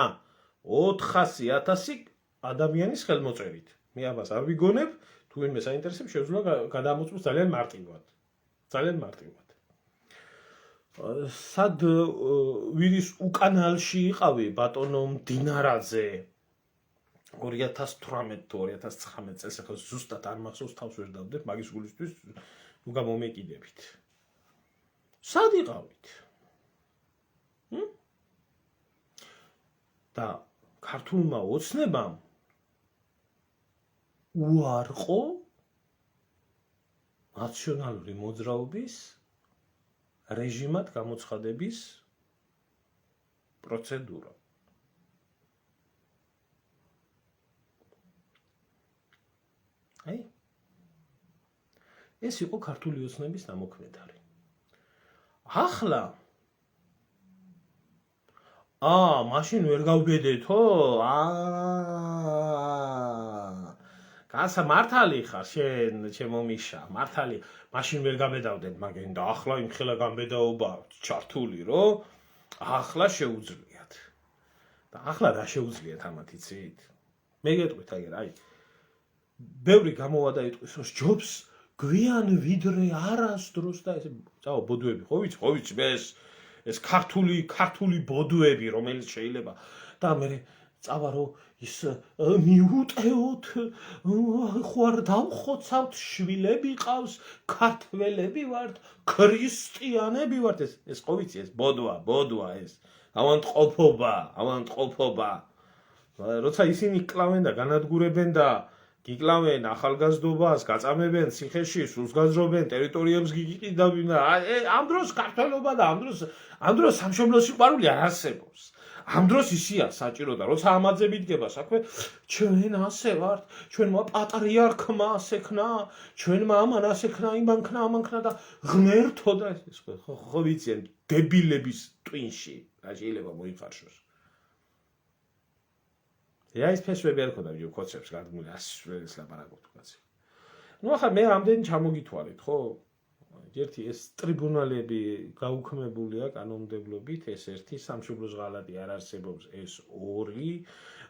Speaker 1: 400,000 ადამიანის ხელმოწერით. მე ამას არ ვიგონებ, თუ ვინმე საინტერესებს შეუძლია გადამოწმოს ძალიან მარტივად. ძალიან მარტივად. სად ვირის უკანალში იყავი ბატონო დინარაძე 2018 თუ 2019 წელს, ახლა ზუსტად არ მახსოვს, თავს ვერ დავდებ, მაგის გულისთვის ნუ გამომეკიდებით. სად იყავით? და ქართულმა ოცნებამ უარყო ნაციონალური მოძრაობის რეჟიმად გამოცხადების პროცედურა. აი, ეს იყო ქართული ოცნების დამოქმედარი. ახლა მაშინ ვერ გავბედეთო? კაცო მართალი ხარ შენ, ჩემო მიშა, მართალი, მაშინ ვერ გაბედავდეთ მაგენ და ახლა იმხელა გამბედაობა ჩართული, რომ ახლა შეუძლიათ. და ახლა რა შეუძლიათ ამათ იცით? მე გეტყვით აგერ, აი ბევრი გამოვადა იტყვის ჯობს გვიან ვიდრე არასდროს და ესე წავა ბოდუები, ხო ვიცი, ეს ქართული ბოდუები, რომელიც შეიძლება და მე წავა რომ ის მიუტეოთ, ხო არ დავხოცავთ, შვილები ყავს, ქართველები ვართ, ქრისტიანები ვართ, ეს ხო ვიცი, ეს ბოდვა ეს. ავანტყოფობა. როცა ისინი კლავენ და განადგურებენ და გიკლავენ ახალგაზრდობას, გაწამებენ ციხეში, სულს გაძრობენ, ტერიტორიებს გიგიყიდავენ და ამ დროს ქართველობა და ამ დროს სამშობლოს სიყვარული არ არსებობს. ამ დროს ისია საჭირო და როცა ამაძები იდგება საქმე, ჩვენ ასე ვართ, ჩვენმა პატრიარქმა ასე ქნა, ჩვენმა ამან ასე ქნა, იმან ქნა, ამან ქნა და ღმერთო და ეს ხო ვიცი, დებილების ტვინში რა შეიძლება მოიხარშოს. ეს ფესვები არ ქონდა ვიდეო კოცებს გადმული 100 ეს ლაპარაკობთ კაცი. ნუ ახლა მე ამდენი ჩამოგითვალეთ, ხო? ერთი ეს ტრიბუნალები გაუქმებულია კანონმდებლობით, ეს ერთი სამშობლოს ღალატი არ არსებობს, ეს ორი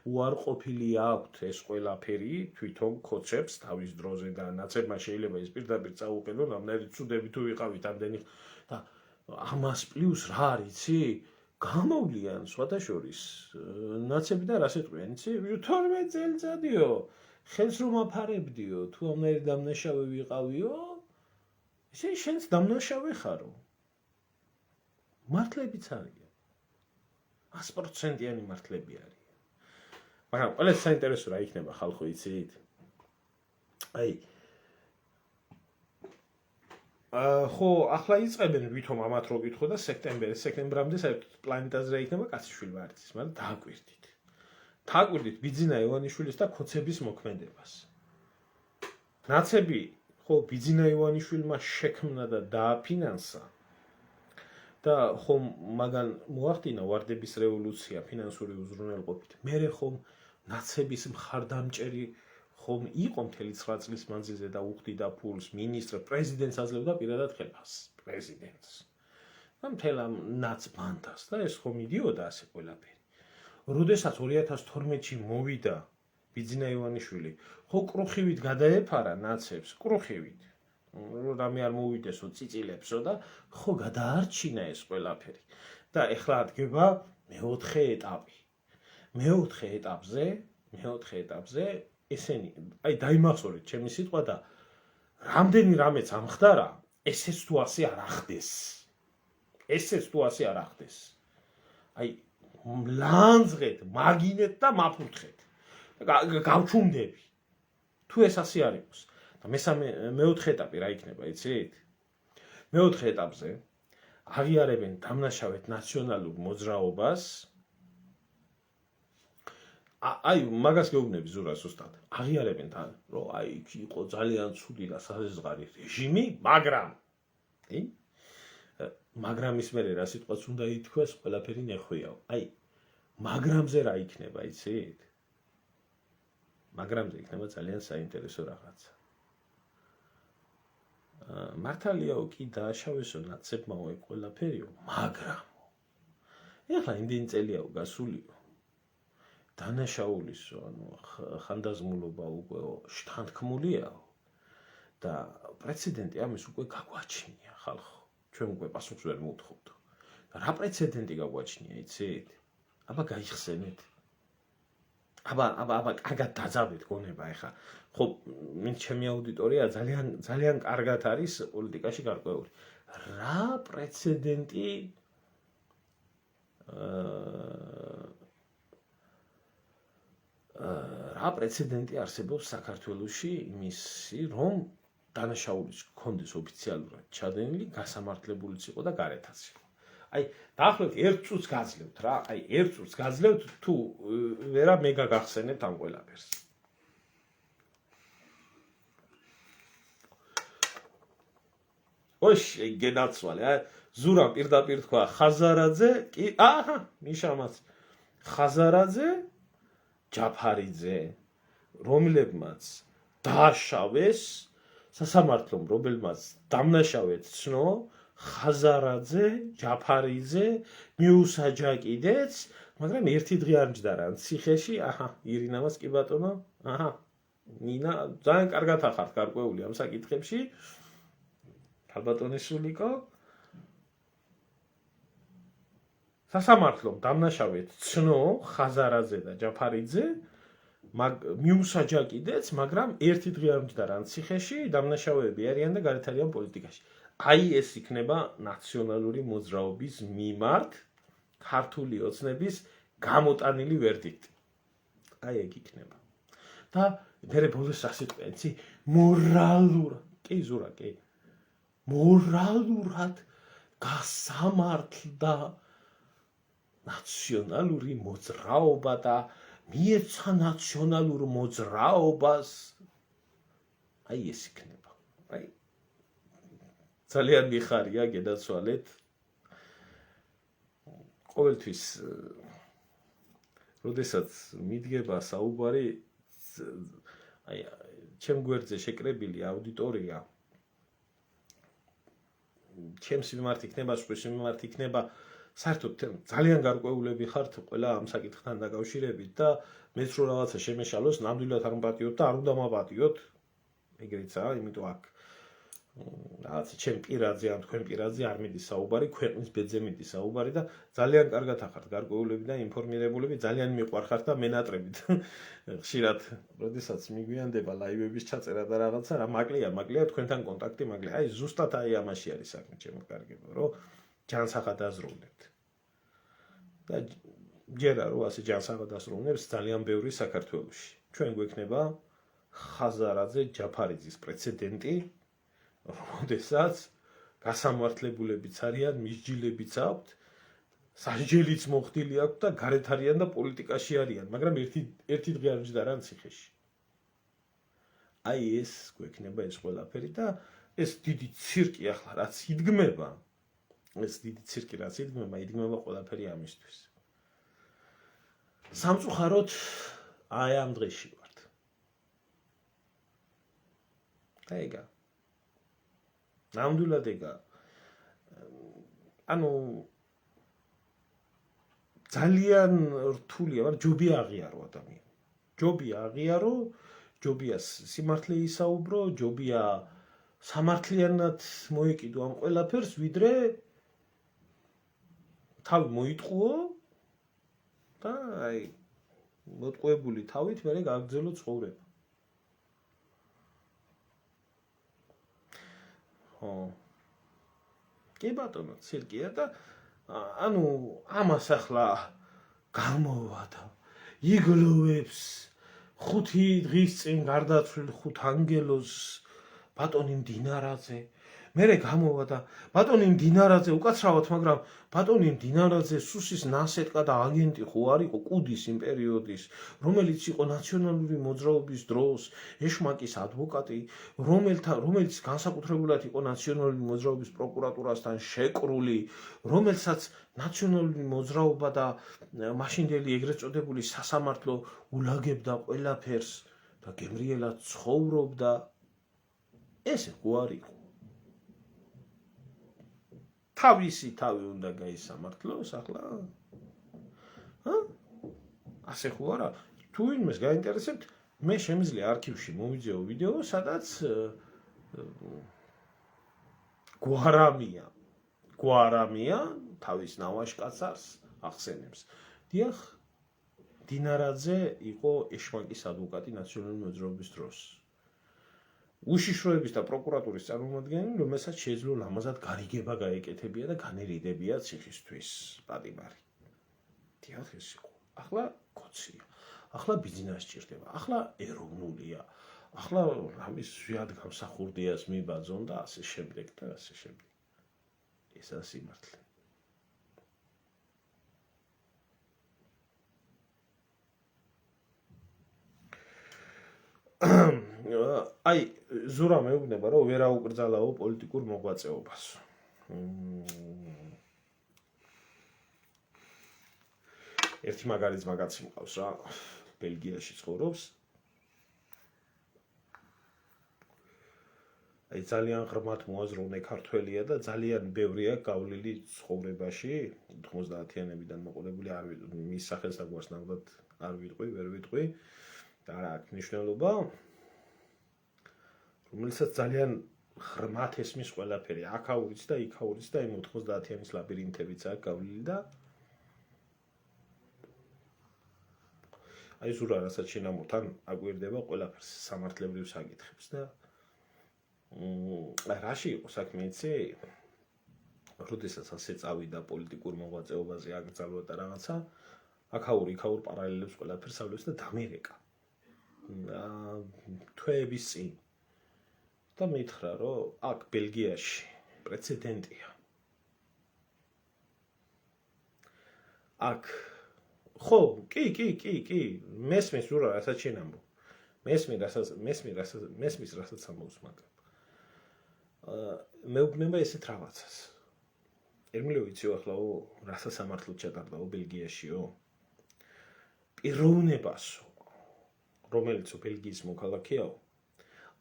Speaker 1: უარყოფილი აქვთ ეს ყველაფერი თვითონ კოცებს თავის დროზე და ნაცებმა შეიძლება ეს პირდაპირ წაუყენონ, ამდენი ცუდები თუ ვიყავით ამდენი და ამას პლუს რა არის, იცი? გამოვლიან სხვადასხვის ნაცები და რას ეტყვიან, იცი? 12 წელიწადიო, ხელს რომ აფარებდიო, თუ ამნაირი დამნაშავე ვიყავიო, ისე შენც დამნაშავე ხარო. მართლებიც არიან. 100%-იანი მართლები არიან. მაგრამ ყველას საინტერესო რა იქნება ხალხო, იცით? აი ხო, ახლა იწყებენ ვითომ ამათ რო გითხო და სექტემბრამდე საერთოდ პლანეტაზე რა იქნება კაციშვილი ვარდის, მაგრამ დააკვირდით ბიძინა ივანიშვილის და ქოცების მოქმედებას. ნაცები ხო ბიძინა ივანიშვილმა შექმნა და დააფინანსა და ხომ მაგან მოახდინა ვარდების რევოლუცია ფინანსური უზრუნველყოფით. მერე ხომ ნაცების მხარდამჭერი ხომ იყო მთელი 9 წლის მანძილზე და უხდიდა ფულს მინისტრ პრეზიდენტს აძლევდა პირადად ხელფასს პრეზიდენტს და მთელ ამ ნაცბანდას და ეს ხომ მიდიოდა ასე ყველაფერი. როდესაც 2012-ში მოვიდა ბიძინა ივანიშვილი, ხო კრუხივით გადაეფარა ნაცებს, კრუხივით. რამე არ მოვიდესო წიწილებსო და ხო გადაარჩინა ეს ყველაფერი. და ეხლა ადგება მეოთხე ეტაპი. მეოთხე ეტაპზე ესენი, აი დაიმახსოვრეთ ჩემი სიტყვა და რამდენი რამეც ამხდარა, ესეც თუ ასე არ ახდეს. ესეც თუ ასე არ ახდეს. აი ლანძღეთ, მაგინეთ და მაფურთხეთ. გავჩუმდები. თუ ეს ასე არ იყოს. და მეოთხე ეტაპი რა იქნება, იცით? მეოთხე ეტაპზე აღიარებენ დამნაშავედ ნაციონალურ მოძრაობას. აი მაგას გეუბნები ზურას უსტად. აღიარებენ თან, რომ აი იქ იყო ძალიან ცუდი და საზღარი რეჟიმი, მაგრამ მაგრამ ის მერე რა სიტყვაც უნდა ითქვას, ყველაფერი ნეხვიაო. აი მაგრამზე რა იქნება, იცით? მაგრამზე იქნება ძალიან საინტერესო რაღაცა. მართალიაო კი დააშავესო ნაცებმაო ეგ ყველაფერიო, მაგრამ ეხლა იმდენი წელიაო გასულიო. დანაშაულისო, ანუ ხანდაზმულობა უკვე შთანთქმულიაო და პრეცედენტი ამის უკვე გაგვაჩნია ხალხო. ჩვენ უკვე პასუხს ვერ მოვთხოვდო. და რა პრეცედენტი გაგვაჩნია, იცით? აბა გაიხსენეთ. აბა კარგად დაძაბეთ გონება ეხა. ხო, მით ჩემი აუდიტორია ძალიან კარგად არის პოლიტიკაში გარკვეული. რა პრეცედენტი რა პრეცედენტი არსებობს საქართველოში იმისი, რომ დანაშაულის გქონდეს ოფიციალურად ჩადენილი, გასამართლებულიც იყო და გარეთაც იყო. აი, დაახლოებით 1 წუთს გაძლევთ რა, აი 1 წუთს გაძლევთ თუ ვერა მე გაგახსენებთ ამ ყველაფერს. ოშ, გენაცვალე, აი ზურამ პირდაპირ თქვა ხაზარაძე, კი, აჰა, მიშამაც. ხაზარაძე, ჯაფარიძე, რომლებმაც დააშავეს სასამართლომ, რომელმაც დამნაშავედ ცნო, ხაზარაძე, ჯაფარიძე, მიუსაჯაკიდეც, მაგრამ ერთი დღე არ მჯდა რა, ციხეში, აჰა, ირინამაც კი ბატონო, აჰა, ნინა, ძალიან კარგად ახართ გარკვეული ამ საკითხებში. ქალბატონი სულიკო სასამართლომ დამნაშავედ ცნო ხაზარაძე და ჯაფარიძე, მიუსაჯაკიდეც, მაგრამ ერთი დღე არ მჯდა რა ციხეში, დამნაშავეები არიან და გარეთ არიან პოლიტიკაში. აი ეს იქნება ნაციონალური მოძრაობის მიმართ ქართული ოცნების გამოტანილი ვერდიქტი. აი ეგ იქნება. და მერე ბოლოს რა სიტყვია, იცი? მორალურად, კი ზურა, კი. მორალურად გასამართლდა ნაციონალური მოძრაობა და მიეცა ნაციონალურ მოძრაობას. აი ეს იქნება. აი ძალიან მიხარია, გედაცვალეთ. ყოველთვის როდესაც მიდგება საუბარი, აი ჩემ გვერდზე შეკრებილი აუდიტორია ჩემს მიმართ იქნება, სხვის მიმართ იქნება, საერთოდ ძალიან გარკვეულები ხართ ყველა ამ საკითხთან დაკავშირებით და მეც რო რაღაცა შემეშალოს, ნამდვილად არ მპატიოთ და არ უნდა მაპატიოთ. ეგრეცაა, იმიტომ აქ რაღაცა ჩემ პირადზე, ან თქვენ პირადზე არ მიდის საუბარი, ქვეყნის ბედზე მიდის საუბარი და ძალიან კარგად ახართ გარკვეულები და ინფორმირებულები, ძალიან მიყვარხართ და მენატრებით. ხშირად, როდესაც მიგვიანდება ლაივების ჩაწერა და რაღაცა, რა მაკლია თქვენთან კონტაქტი, მაკლია. აი ზუსტად აი ამაში არის საქმე, ჩემო კარგებო, რომ ჯანსაღად აზროვნებთ. და ჯერა რომ ასე ჯანსაღად აზროვნებს ძალიან ბევრი საქართველოში. ჩვენ გვექნება ხაზარაძე ჯაფარიძის პრეცედენტი, როდესაც გასამართლებულებიც არიან, მისჯილებიც აქვთ, სასჯელიც მოხდილი აქვთ და გარეთ არიან და პოლიტიკაში არიან, მაგრამ ერთი დღე არ მჯდა რა ციხეში. აი ეს გვექნება ეს ყველაფერი და ეს დიდი ცირკი ახლა რაც იდგმება, იდგმება ყველაფერი ამისთვის. სამწუხაროდ აი ამ დღეში ვართ. და ეგა ნამდვილად ეგა. ანუ ძალიან რთულია, მაგრამ ჯობია აღიარო ადამიანი. ჯობია აღიარო, ჯობია სიმართლე ისაუბრო, ჯობია სამართლიანად მოეკიდო ამ ყველაფერს, ვიდრე თავი მოიტყუო და აი მოტყუებული თავით მერე გააგრძელო ცხოვრება. ხო კი ბატონო, ცირკია და ანუ ამას ახლა გამოვა და იგლოვებს 5 დღის წინ გარდაცვლილ 5 ანგელოზს ბატონი მდინარაძე მერე გამოვა და ბატონი მდინარაძე უკაცრავად, მაგრამ ბატონი მდინარაძე სუსის ნასეტყა და აგენტი ხო არ იყო კუდის იმ პერიოდის, რომელიც იყო ნაციონალური მოძრაობის დროს ეშმაკის ადვოკატი, რომელიც განსაკუთრებულად იყო ნაციონალური მოძრაობის პროკურატურასთან შეკრული, რომელსაც ნაციონალური მოძრაობა და მაშინდელი ეგრეთ წოდებული სასამართლო ულაგებდა ყველაფერს და გემრიელად ცხოვრობდა. ესე ხო არ იყო. თავისი თავი უნდა გაისამართლოს ახლა? ასე ხო არა? თუ ვინმეს გაინტერესებთ, მე შემიძლია არქივში მოვიძიო ვიდეო, სადაც გვარამია თავის ნავაშკაცს ახსენებს. დიახ, დინარაძე იყო ეშმაკის ადვოკატი ნაციონალური მოძრაობის დროს. უშიშროების და პროკურატურის წარმომადგენელი, რომელსაც შეეძლო ლამაზად გარიგება გაეკეთებია და განერიდებია ციხისთვის პატიმარი. დიახ, ეს იყო. ახლა კოცია. ახლა ბიზნესი სჭირდება. ახლა ეროვნულია. ახლა ამის ზიად გამსახურდიას მიბაძონ და ასე შემდეგ და ასე შემდეგ. ესა სიმართლე. აი, ზურა მეუბნება, რომ ვერ აუკრძალაო პოლიტიკურ მოღვაწეობას. ერთი მაგალითს მაგაცი მყავს რა, ბელგიაში ცხოვრობს. აი, ძალიან ღრმად მოაზროვნე ქართველია და ძალიან ბევრია გავლილი ცხოვრებაში, 90-იანებიდან მოყოლებული, არ ვიცი, მის სახელს და გვარს ნამდვილად არ ვიტყვი, ვერ ვიტყვი. და რა აქვს მნიშვნელობა, რომელსაც ძალიან ღრმად ესმის ყველაფერი, აქაურიც და იქაურიც და იმ 90-იანის ლაბირინთებიც აქვს გავლილი და აი ზურა რასაც შინამორთან აკვირდება ყველაფერს სამართლებრივ საკითხებს და რაში იყო საქმე იცი? როდესაც ასე წავიდა პოლიტიკურ მოღვაწეობაზე აკრძალვა და რაღაცა, აქაურ პარალელებს ყველაფერს ავლებს და დამირეკა. თვეების წინ და მითხრა, რომ აქ ბელგიაში პრეცედენტია. აქ ხო, კი, მესმის ზურა, რასაც შენ ამბობ. მესმის რასაც ამბობს, მაგრამ მეუბნება ესეთ რაღაცას. ერმილე ვიციო ახლა რა სასამართლოდ ჩატარდაო ბელგიაშიო? პიროვნებასო, რომელიც ბელგიის მოქალაქეაო,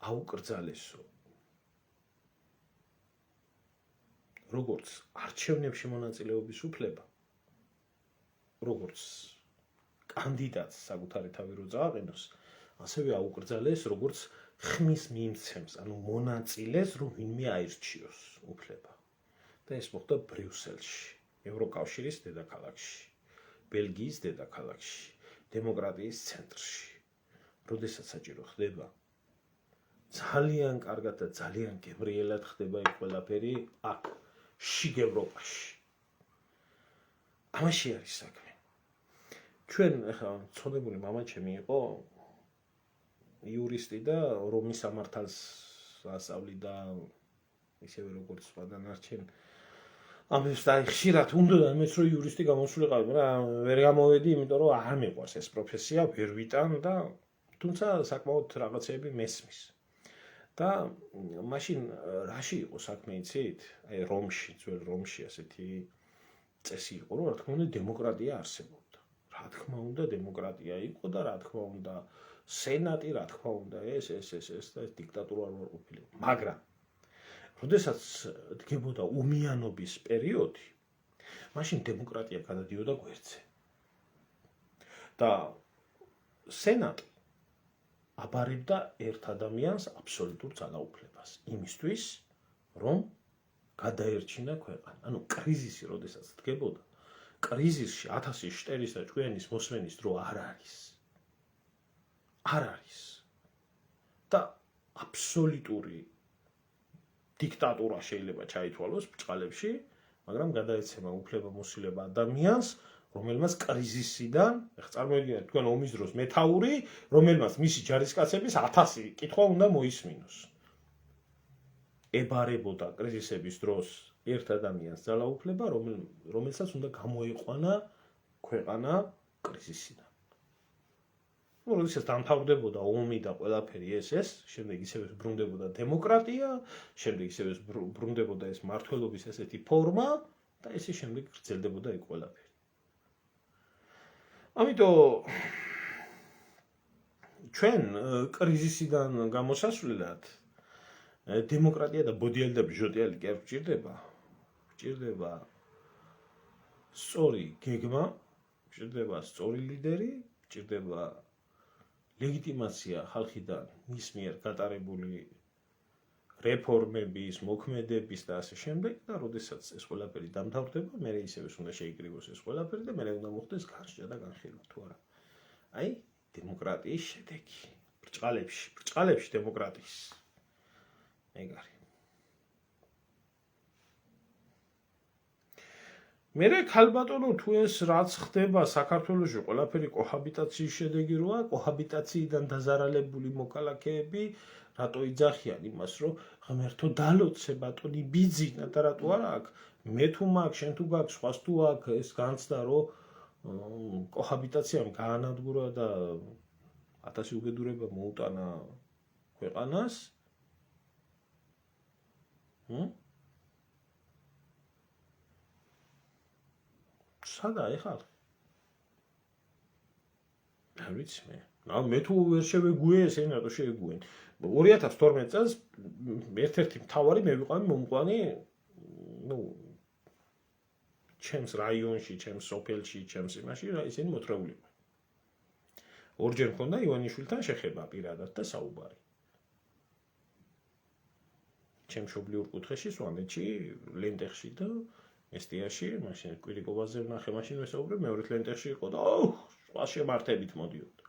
Speaker 1: აუკრძალესო. როგორც არჩევნებში მონაწილეობის უფლება, როგორც კანდიდატს საკუთარი თავი რო წააყენოს, ასევე აუკრძალეს როგორც ხმის მიმცემს, ანუ მონაწილეს, რომ ვინმე აირჩიოს უფლება. და ეს მოხდა ბრიუსელში, ევროკავშირის დედაქალაქში, ბელგიის დედაქალაქში, დემოკრატიის ცენტრში. როდესაც საჭირო ხდება, ძალიან კარგად და ძალიან გემრიელად ხდება ეს ყველაფერი აქ, შიგ ევროპაში. ამაში არის საქმე. ჩვენ ახლა ცოდებული მამაჩემი იყო იურისტი და რომის სამართალს ასწავლიდა ისევე როგორც სხვა დანარჩენ. ამის და ხშირად უნდა მეც რო იურისტი გამოსულიყავი, მაგრამ ვერ გამოვედი, იმიტომ რომ არ მიყვარს ეს პროფესია, ვერ ვიტან და თუმცა საკმაოდ რაღაცები მესმის. და მაშინ რაში იყო საქმე იცით? აი რომში, ძველ რომში ასეთი წესი იყო, რომ რა თქმა უნდა დემოკრატია არსებობდა. რა თქმა უნდა დემოკრატია იყო და რა თქმა უნდა სენატი, რა თქმა უნდა ეს და ეს დიქტატურა არ უნდა ყოფილიყო. მაგრამ როდესაც დგებოდა უმიანობის პერიოდი, მაშინ დემოკრატია გადადიოდა გვერდზე. და სენატი აბარებდა ერთ ადამიანს აბსოლუტურ ძალაუფლებას იმისთვის, რომ გადაერჩინა ქვეყანა. ანუ კრიზისი როდესაც დგებოდა, კრიზისში 1000 შტერის და ჭკვიანის მოსმენის დრო არ არის. არ არის. და აბსოლუტური დიქტატურა შეიძლება ჩაითვალოს ბრჭყალებში, მაგრამ გადაეცემა უფლებამოსილება ადამიანს, რომელმაც კრიზისიდან, ეხლა წარმოიდგინეთ თქვენ ომის დროს მეთაური, რომელმაც მისი ჯარისკაცების 1000 კითხვა უნდა მოისმინოს. ებარებოდა კრიზისების დროს ერთ ადამიანს ძალაუფლება, რომელსაც უნდა გამოეყვანა ქვეყანა კრიზისიდან. როდესაც დამთავრდებოდა ომი და ყველაფერი ეს, შემდეგ ისევე ბრუნდებოდა დემოკრატია, შემდეგ ისევე ბრუნდებოდა ეს მართლობის ესეთი ფორმა და ესე შემდეგ გრძელდებოდა ეგ ყველაფერი. ამიტომ ჩვენ კრიზისიდან გამოსასვლელად დემოკრატია და ბოდიალი და ბიჟუტიალი კი არ გვჭირდება. გვჭირდება სწორი გეგმა, გვჭირდება სწორი ლიდერი, გვჭირდება ლეგიტიმაცია ხალხიდან მის მიერ გატარებული რეფორმების, მოქმედების და ასე შემდეგ და როდესაც ეს ყველაფერი დამთავრდება, მე ისევე უნდა შეიკრიბოს ეს ყველაფერი და მე უნდა მოხდეს გარშვა და განხილვა თუ არა. აი, დემოკრატიის შედეგი. ბრჭყალებში დემოკრატიის. ეგ არის. მე ქალბატონო თუ ეს რაც ხდება საქართველოში ყველაფერი კოჰაბიტაციის შედეგი როა, კოჰაბიტაციიდან დაზარალებული მოქალაქეები რატო იძახიან იმას, რომ ღმერთო დალოცე ბატონი ბიძინა და რატო არა აქვს, მე თუ მაქვს, შენ თუ გაქვს, სხვას თუ აქვს ეს განცდა, რომ კოჰაბიტაციამ გაანადგურა და 1000 უგედურება მოუტანა ქვეყანას. სადა ეხლა? არ ვიცი მე. მე თუ ვერ შევეგუე, ესენი რატო შეეგუენ? 2012 წელს ერთ-ერთი მთავარი მე ვიყავი მომყვანი, ჩემს რაიონში, ჩემს სოფელში, ჩემს იმაში, ისინი მოთრეული. ორჯერ მქონდა ივანიშვილთან შეხება პირადად და საუბარი. ჩემს მშობლიურ კუთხეში, სვანეთში, ლენტეხში და ესტიაში, მაშინ კვირიკოვაზე ვნახე, მაშინ ვესაუბრე, მეორეთ ლენტეხში იყო და სხვა შემართებით მოდიოდა.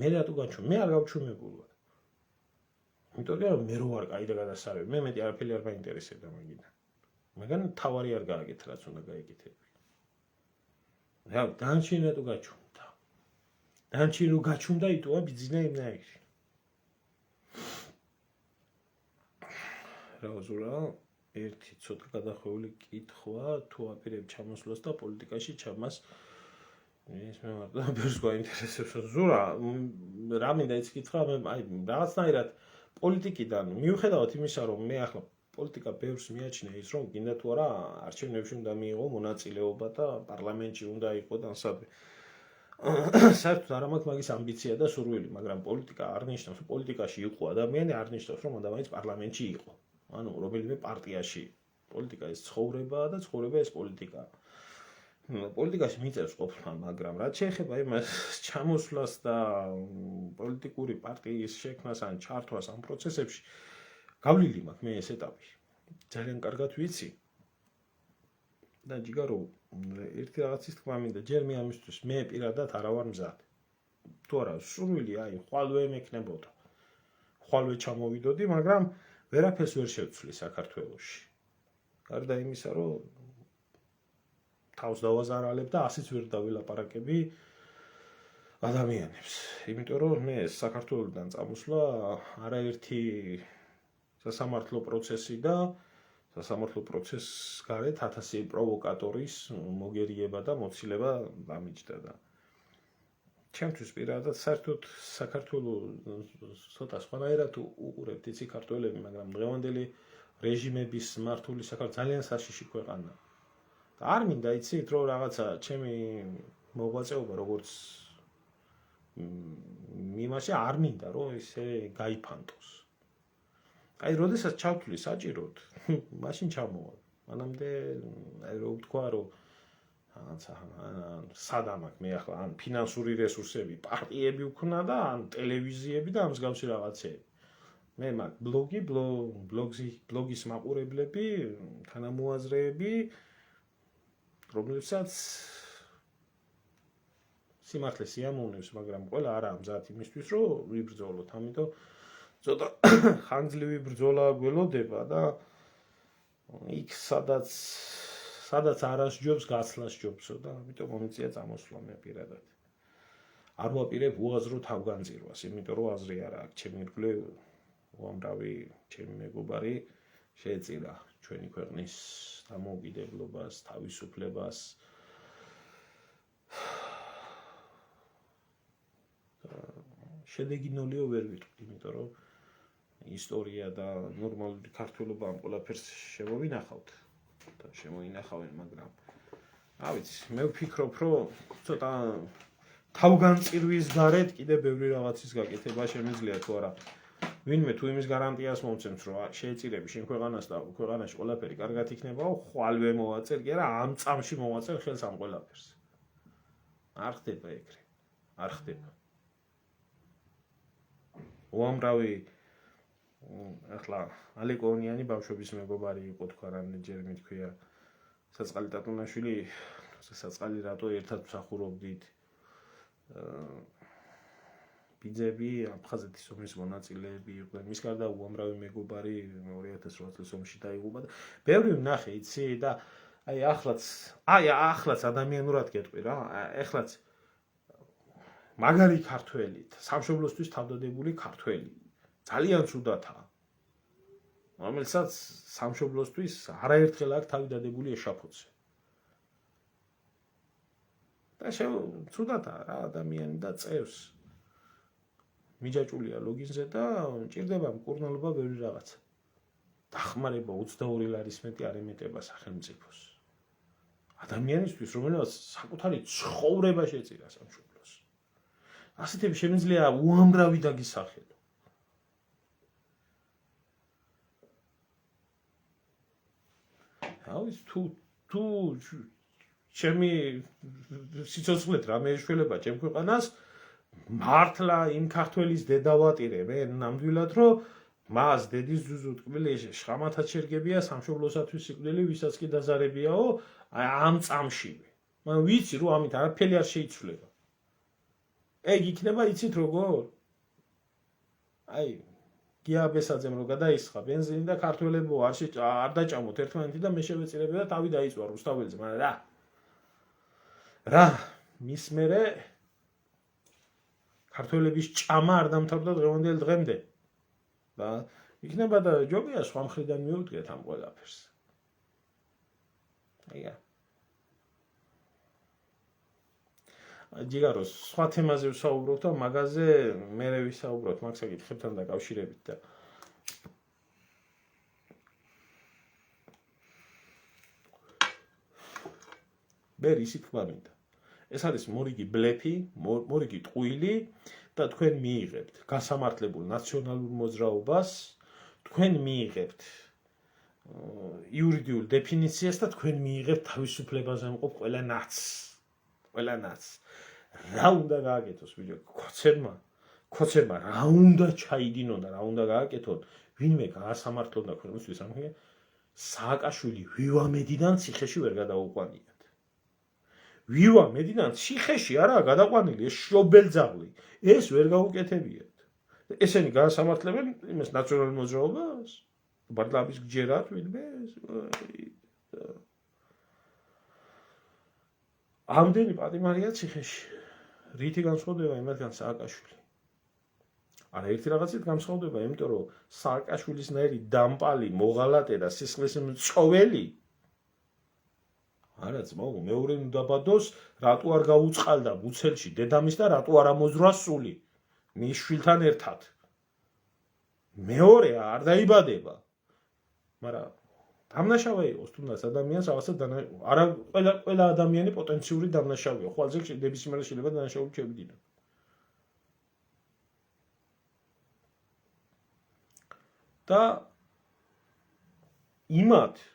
Speaker 1: მე რატო გაჩვენ? მე არ გავჩვენებულ ვარ. იმიტომ რომ მე რო ვარ კაი და გადასარევი, მე მეტი არაფერი არ მაინტერესებდა მაგიდან. მაგრამ თავარი არ გააკეთა, რაც უნდა გაეკეთებინა. რა, დანჩენ რატო გაჩვენდა? დანჩენ რო გაჩვენდა, იტოვა ბიძინა იმნაირი. რა ზურა? ერთი ცოტა გადახვეული კითხვა, თუ აპირებ ჩამოსვლას და პოლიტიკაში ჩამას. ეს მე მარტო ბერს გვაინტერესებს ზურა, რა მინდა ის კითხვა, აი რაღაცნაირად პოლიტიკიდან მიუხედავად იმისა, რომ მე ახლა პოლიტიკა ბევრს მიაჩნია ის, რომ გინდა თუ არა არჩევნებში უნდა მიიღო მონაწილეობა და პარლამენტში უნდა იყო და ასაბე. საერთოდ არ მაქვს მაგის ამბიცია და სურვილი, მაგრამ პოლიტიკა არ ნიშნავს, რომ პოლიტიკაში იყო ადამიანი, არ ნიშნავს, რომ ადამიანს პარლამენტში იყო. ანუ რომელიმე პარტიაში. პოლიტიკა ეს ცხოვრებაა და ცხოვრება ეს პოლიტიკაა. პოლიტიკაში მიწევს ყოფნა, მაგრამ რაც შეეხება იმას ჩამოსვლას და პოლიტიკური პარტიის შექმნას ან ჩართვას ამ პროცესებში, გავლილი მაქვს მე ეს ეტაპი. ძალიან კარგად ვიცი. და ჯიგარო, ერთი რაღაცის თქმა მინდა, ჯერ მე ამისთვის მე პირადად არა ვარ მზად. თუ არა, სურვილი აი, ხვალვე მექნებოდა. ხვალვე ჩამოვიდოდი, მაგრამ ვერაფერს ვერ შევცვლი საქართველოში. გარდა იმისა, რომ თავს დავაზარალებ და ასეც ვერ დავილაპარაკები ადამიანებს. იმიტომ რომ მე საქართველოსთან წამოსვლა არაერთი სასამართლო პროცესი და სასამართლო პროცესს გარეთ 1000 პროვოკატორის მოგერიება და მოცილება დამიჯდა და ჩემთვის პირადად საერთოდ საქართველოს ცოტა სხვანაირად უყურებთ იცი ქართველები, მაგრამ დღევანდელი რეჟიმების მართული საქართველოს ძალიან საშიში ქვეყანა. და არ მინდა იცით რომ რაღაცა ჩემი მოღვაწეობა როგორც იმაში არ მინდა რომ ისე გაიფანტოს. აი, როდესაც ჩავთვლი საჭიროდ, მაშინ ჩამოვალ. მანამდე აი რო ვთქვა რომ რაღაცა სადამ აქვს მე ახლა ან ფინანსური რესურსები, პარტიები ვქნა და ან ტელევიზიები და ამ მსგავსი რაღაცები. მე მაქვს ბლოგი, ბლოგის მაყურებლები, თანამოაზრეები, რომლებსაც სიმართლე სიამოვნებს, მაგრამ ყველა არა მზად იმისთვის, რომ ვიბრძოლოთ. ამიტომ ცოტა ხანგრძლივი ბრძოლა გველოდება და იქ სადაც არას ჯობს გაცლას ჯობსო და ამიტომ მომიწია წამოსვლა მე პირადად. არ ვაპირებ უაზრო თავგანწირვას, იმიტომ რომ აზრი არა აქვს, ჩემი ირგვლივ უამრავი ჩემი მეგობარი შეეწირა ჩვენი ქვეყნის დამოუკიდებლობას, თავისუფლებას. შედეგი ნოლიო ვერ ვიტყვი, იმიტომ რომ ისტორია და ნორმალური ქართველობა ამ ყველაფერს შემოვინახავთ და შემოინახავენ, მაგრამ რა ვიცი, მე ვფიქრობ, რომ ცოტა თავგანწირვის გარეთ კიდე ბევრი რაღაცის გაკეთება შემიძლია თუ არა. ვინმე თუ იმის გარანტიას მომცემს, რომ შეეწირები შენ ქვეყანას და ქვეყანაში ყველაფერი კარგად იქნებაო, ხვალვე მოვაწერ, კი არა, ამ წამში მოვაწერ ხელს ამ ყველაფერს. არ ხდება ეგრე. არ ხდება. უამრავი ახლა ალეკონიანი ბავშვობის მეგობარი იყო თქვა რამდენჯერ მithქვია საწყალი ტატუნაშვილი საწყალი რატო ერთად მსახურობდით ბიძები აფხაზეთის ომის მონაწილეები იყვნენ მის გარდა უამრავი მეგობარი 2008 წლის ომში დაიღუპა და ბევრი ვნახე იცი და ახლაც ადამიანურად გეტყვი რა ახლაც მაგარი ქართველით სამშობლოსთვის თავდადებული ქართველი ძალიან ცუდათაა რომელსაც სამშობლოსთვის არაერთხელ აქვს თავი დადებული ეშაფოთზე და ცუდათაა რა ადამიანი და წევს მიჯაჭულია ლოგინზე და მჭირდება მკურნალობა ბევრი რაღაცა დახმარება 22 ლარის მეტი არ ემეტება სახელმწიფოს ადამიანისთვის რომელსაც საკუთარი ცხოვრება შეწირა სამშობლოს ასეთები შემიძლია უამრავი დაგისახელო აუის თუ ჩემი სიცოცხლეთ რამე ეშველება ჩემ ქვეყანას მართლა იმ ქართველის დედა ვატირე მე ნამდვილად რომ მას დედის ძუძუ ტკბილი შხამათაც შერგებია სამშობლოსათვის სიკვდილი ვისაც კი დაზარებიაო ამ წამშივე მაგრამ ვიცი რომ ამით არაფერი არ შეიცვლება ეგ იქნება იცით როგორ აი გიაბესაძემ რო გადაისხა ბენზინი და ქართველებო არ დაჭამოთ ერთმანეთი და მე შევეწირები და თავი დაიწვა რუსთაველზე მაგრამ რა მის მერე ქართველების ჭამა არ დამთავრდა დღევანდელ დღემდე და იქნება და ჯობია სხვა მხრიდან მივუდგეთ ამ ყველაფერს აია ჯიგაროს სხვა თემაზე ვსაუბრობთ და მაგაზე მერე ვისაუბროთ მაგ საკითხებთან დაკავშირებით და ბერი ისიც თქვა მინდა ეს არის მორიგი ბლეფი, მორიგი ტყუილი და თქვენ მიიღებთ გასამართლებულ ნაციონალურ მოძრაობას, თქვენ მიიღებთ იურიდიულ დეფინიციას და თქვენ მიიღებთ თავისუფლებაზე მყოფ ყველა ნაცს. რა უნდა გააკეთოს ბიჭო? ქოცებმა რა უნდა ჩაიდინონ და რა უნდა გააკეთონ? ვინმე გაასამართლონ და ქვეყნისთვის ამხია სააკაშვილი ვივამედიდან ციხეში ვერ გადაუყვანიათ. ვივამედიდან ციხეში არაა გადაყვანილი ეს შობელძაღლი ეს ვერ გაუკეთებიათ ესენი გაასამართლებენ იმას ნაციონალურ მოძრაობას ბარდლაბის გჯერათ ვინმე ამდენი პატიმარია ციხეში რითი განსხვავდება იმათგან სააკაშვილი არა ერთი რაღაცით განსხვავდება იმიტომ რომ სააკაშვილისნაირი დამპალი მოღალატე და სისხლის მწოველი არა ძმაო მეორე უნდა ბადოს რატო არ გაუწყალდა მუცელში დედამის და რატო არ ამოზრა სული მის შვილთან ერთად მეორე არ დაიბადება მაგრამ დამნაშავე იყოს თუნდაც ადამიანს რაღაცა არა ყველა ადამიანი პოტენციური დამნაშავეა ხვალზე ნებისმიერ შეიძლება დანაშაული შევიდინო და იმათ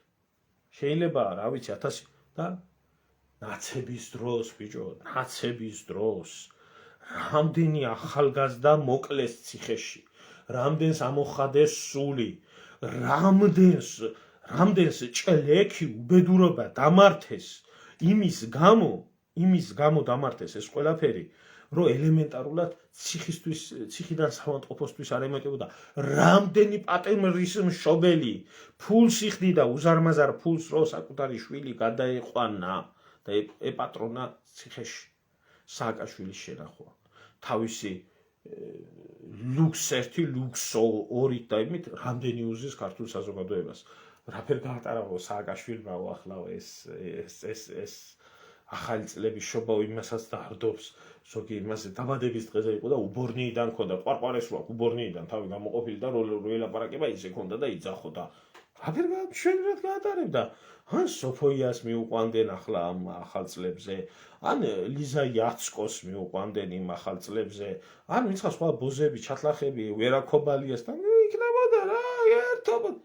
Speaker 1: შეიძლება რა ვიცი 1000 და ნაცების დროს ბიჭო ნაცების დროს რამდენი ახალგაზრდა მოკლეს ციხეში რამდენს ამოხადეს სული რამდენს ჭლექი უბედურობა დამართეს იმის გამო დამართეს ეს ყველაფერი რომ ელემენტარულად ციხიდან სამონტყოფოსთვის არ ემატებოდა რამდენი პატიმრის მშობელი ფულს იხდიდა უზარმაზარ ფულს რო საკუთარი შვილი გადაეყვანა და ეპატრონა ციხეში სააკაშვილის შენახვა თავისი ლუქს 1 ლუქს 2 და იმით რამდენი უზის ქართულ საზოგადოებას რაფერ გაატარავო სააკაშვილმა ახლა ეს ახალი წლების შობაო იმასაც დაარდობს ზოგი იმაზე დაბადების დღეზე იყო და უბორნიიდან ქონდა ყვარყვარეს რო უბორნიიდან თავი გამოყოფილი და რო ელაპარაკება ისე ქონდა და იძახო და რაფერ შეგვიძლია გაატარებდა ან სოფოიას მიუყვანდნენ ახლა ამ ახალ წლებზე ან ლიზა იაცკოს მიუყვანდნენ იმ ახალ წლებზე ან ვინც სხვა ბოზები ჩათლახები ვერაქობალიას და იქნებოდა რა ერთობოდ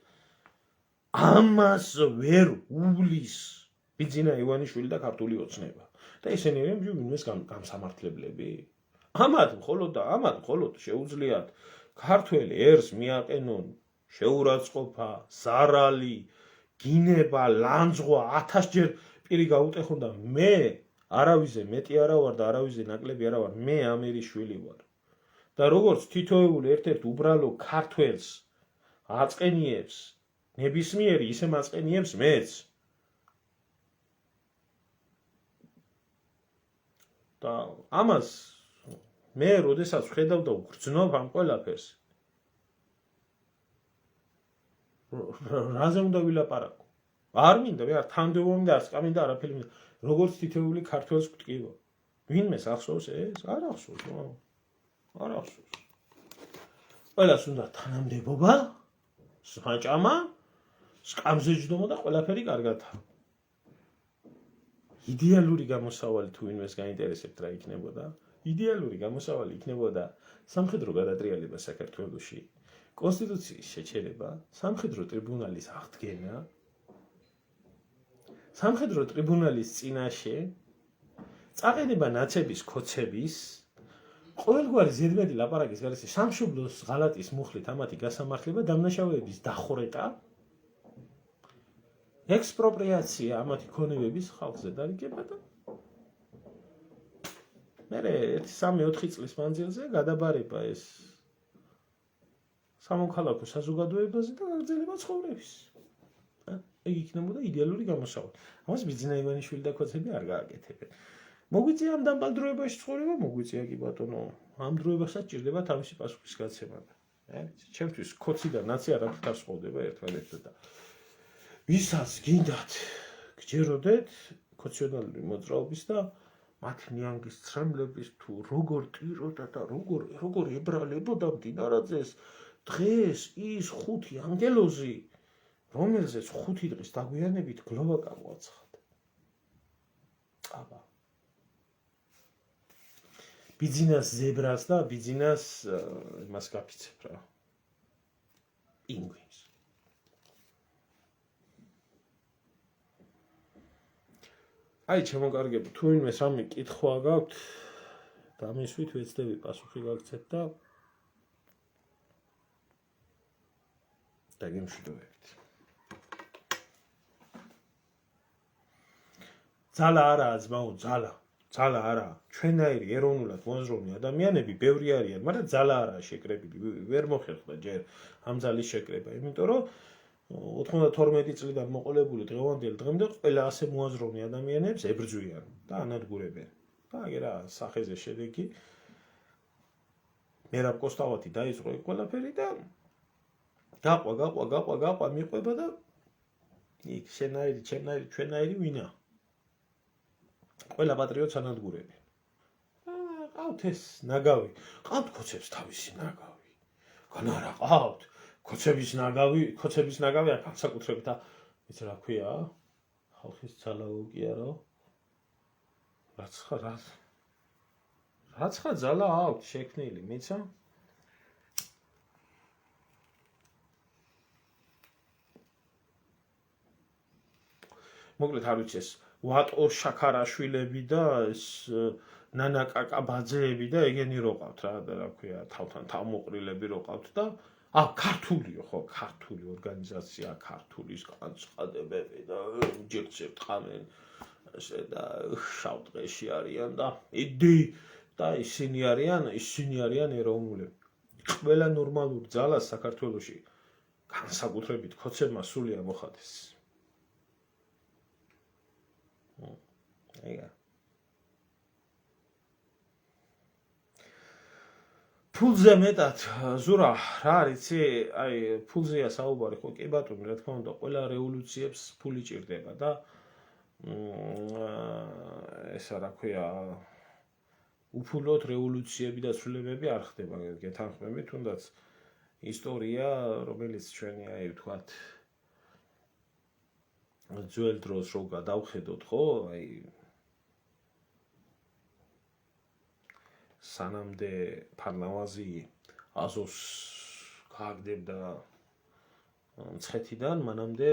Speaker 1: ამას ვერ უბლის ბიძინა ივანიშვილი და ქართული ოცნება და ისინი არიან ვინმეს გამსამართლებლები ამათ მხოლოდ შეუძლიათ ქართველ ერს მიაყენონ შეურაცხყოფა ზარალი გინება ლანძღვა 1000 ჯერ პირი გაუტეხონ და მე არავიზე მეტი არა ვარ და არავიზე ნაკლები არა ვარ მე ამერის შვილი ვარ და როგორც თითოეული ერთ-ერთ უბრალო ქართველს აწყენიებს ნებისმიერი ისე მაწყენიებს მეც და ამას მე როდესაც ვხედავ და ვგრძნობ ამ ყველაფერს რაზე უნდა ვილაპარაკო არ მინდა მე არ თანდებობამი და არ სკამინდა არაფერი მინდა როგორც თითოეული ქართველს ვტკივა ვინმეს ახსოვს ეს არ ახსოვს ყველას უნდა თანამდებობა საჭამა სკამზე ჯდომა და ყველაფერი კარგათა იდეალური გამოსავალი თუ ვინმეს გაინტერესებთ რა იქნებოდა იდეალური გამოსავალი იქნებოდა სამხედრო გადატრიალება საქართველოში კონსტიტუციის შეჩერება სამხედრო ტრიბუნალის აღდგენა სამხედრო ტრიბუნალის წინაშე წაყენება ნაცების ქოცების ყოველგვარი ზედმეტი ლაპარაკის გარეშე სამშობლოს ღალატის მუხლით ამათი გასამართლება დამნაშავეების დახვრეტა ექსპროპრიაცია ამათი ქონებების ხალხზე დარიგება და მე 1-3-4 წლის მანძილზე გადაბარება ეს სამოქალაქო საზოგადოებაზე და გაგრძელება ცხოვრების. ეგ იქნებოდა იდეალური გამოსავალი. ამას ბიძინა ივანიშვილი და ქოცები არ გააკეთებენ. მოგვიწია ამ დამპალ დროებაში ცხოვრება, მოგვიწია კი ბატონო, ამ დროებასაც ჭირდება თავისი პასუხის გაცემა. ჩემთვის ქოცი და ნაცი არაფერ არ სხდდება ერთმანეთთან და ვისაც გინდათ გჯეროდეთ ქოციონალური მოძრაობის და მათ ნიანგის ცრემლების თუ როგორ ტიროდა და როგორ ებრალებოდა მდინარაძეს დღეს ის 5 ანგელოზი რომელზეც 5 დღის დაგვიანებით გლოვა გამოაცხადა. აბა ბიძინას ზებრას და ბიძინას იმას გაფიცებ რა. პინგვინს. აი ჩემო კარგები, თუ ვინმე სამი კითხვა გაქვთ, დამისვით ვეცდები პასუხი გაგცეთ და დაგემშვიდობებით. ძალა არაა ძმაო, ძალა არა. ჩვენაირი ეროვნულად მონზროვნი ადამიანები ბევრი არიან, მაგრამ ძალა არაა შეკრებილი. ვერ მოხერხდა ჯერ ამ ძალის შეკრება, იმიტომ რომ 92 წლიდან მოყოლებული დღევანდელ დღემდე ყველა ასე მოაზროვნე ადამიანებს ებრძვიან და ანადგურებენ. და აგერ რა სახეზე შედეგი მერაბ კოსტავათი დაიწყო ეგ ყველაფერი და გაყვა მიყვება და იქ შენაირი, ჩემნაირი, ჩვენაირი ვინა? ყველა პატრიოტს ანადგურებენ. ყავთ ეს ნაგავი, ყავთ ქოცებს თავისი ნაგავი. გან არა ყავთ ქოცების ნაგავი არ განსაკუთრებით იცი რა ქვია? ხალხის ძალაო რა? რაცხა ძალა აქვს შექმნილი, მიცა? მოკლედ არ ვიცი ეს ვატო შაქარაშვილები და ეს ნანა კაკაბაძეები და ეგენი რო ყავთ რა ქვია, თავთან თავმოყრილები რო ყავთ და ქართულიო ხო, ქართული ორგანიზაცია, ქართულის განცხადებები და ჯერჯერობით ყავენ ესე და შავ დღეში არიან და იდი და ისინი არიან ეროვნულები. ყველა ნორმალურ ძალას საქართველოში განსაკუთრებით ქოცებმა სული ამოხატეს. ეგა. ფულზე მეტად ზურა რა არიცი, აი ფულზეა საუბარი ხო კი ბატონო, რა თქმა უნდა, ყველა რევოლუციებს ფული ჭირდება და ესა რა ქვია, უფულოდ რევოლუციები და ცვლილებები არ ხდება, გეთანხმები, თუნდაც ისტორია, რომელიც ჩვენი აი ვთქვათ ძველ დროს რო გადავხედოთ, ხო, აი სანამდე ფარნავაზი აზოს გააგდებდა მცხეთიდან, მანამდე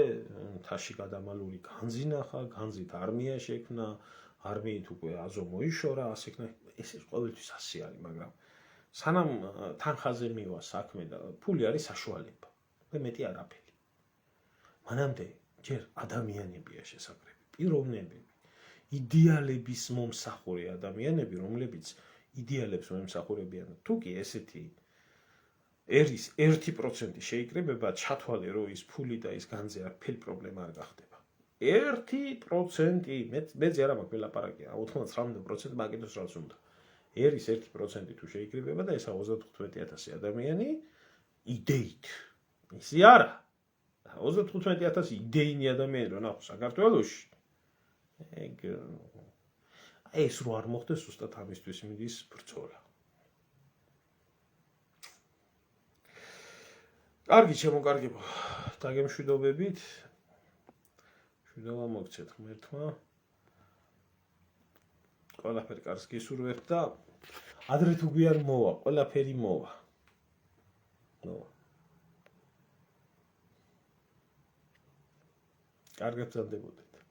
Speaker 1: მთაში გადამალული განძი ნახა, განძით არმია შექმნა, არმიით უკვე აზო მოიშორა, ასე იქნა, ეს ყოველთვის ასე არის, მაგრამ სანამ თანხაზე მივა საქმე და ფული არის საშუალება, და მეტი არაფერი. მანამდე ჯერ ადამიანებია შესაძლებელი, პიროვნებები, იდეალების მომსახურე ადამიანები, რომლებიც იდეალებს მომსახურებიან. თუ კი ესეთი ერის 1% შეიკრიბება, ჩათვალე რომ ის ფული და ის განძი არაფერი პრობლემა არ გახდება. 1% მეც არა მაქვს ველაპარაკია, 99% მაგითოს რაც უნდა. ერის 1% თუ შეიკრიბება და ესა 35,000 ადამიანი იდეით. ისი არა. 35,000 იდეინი ადამიანი რო ნახო საქართველოში. ეგ ეს რო არ მოხდეს უბრალოდ ამისთვის მიდის ბრძოლა. კარგი შემოკარგებო, დაგემშვიდობებით. მშვიდობა მოგცეთ ღმერთმა. ყველაფერი კარგს გისურვებთ და ადრე თუ გვიან მოვა, ყველაფერი მოვა. კარგად გრძელდებოდეთ.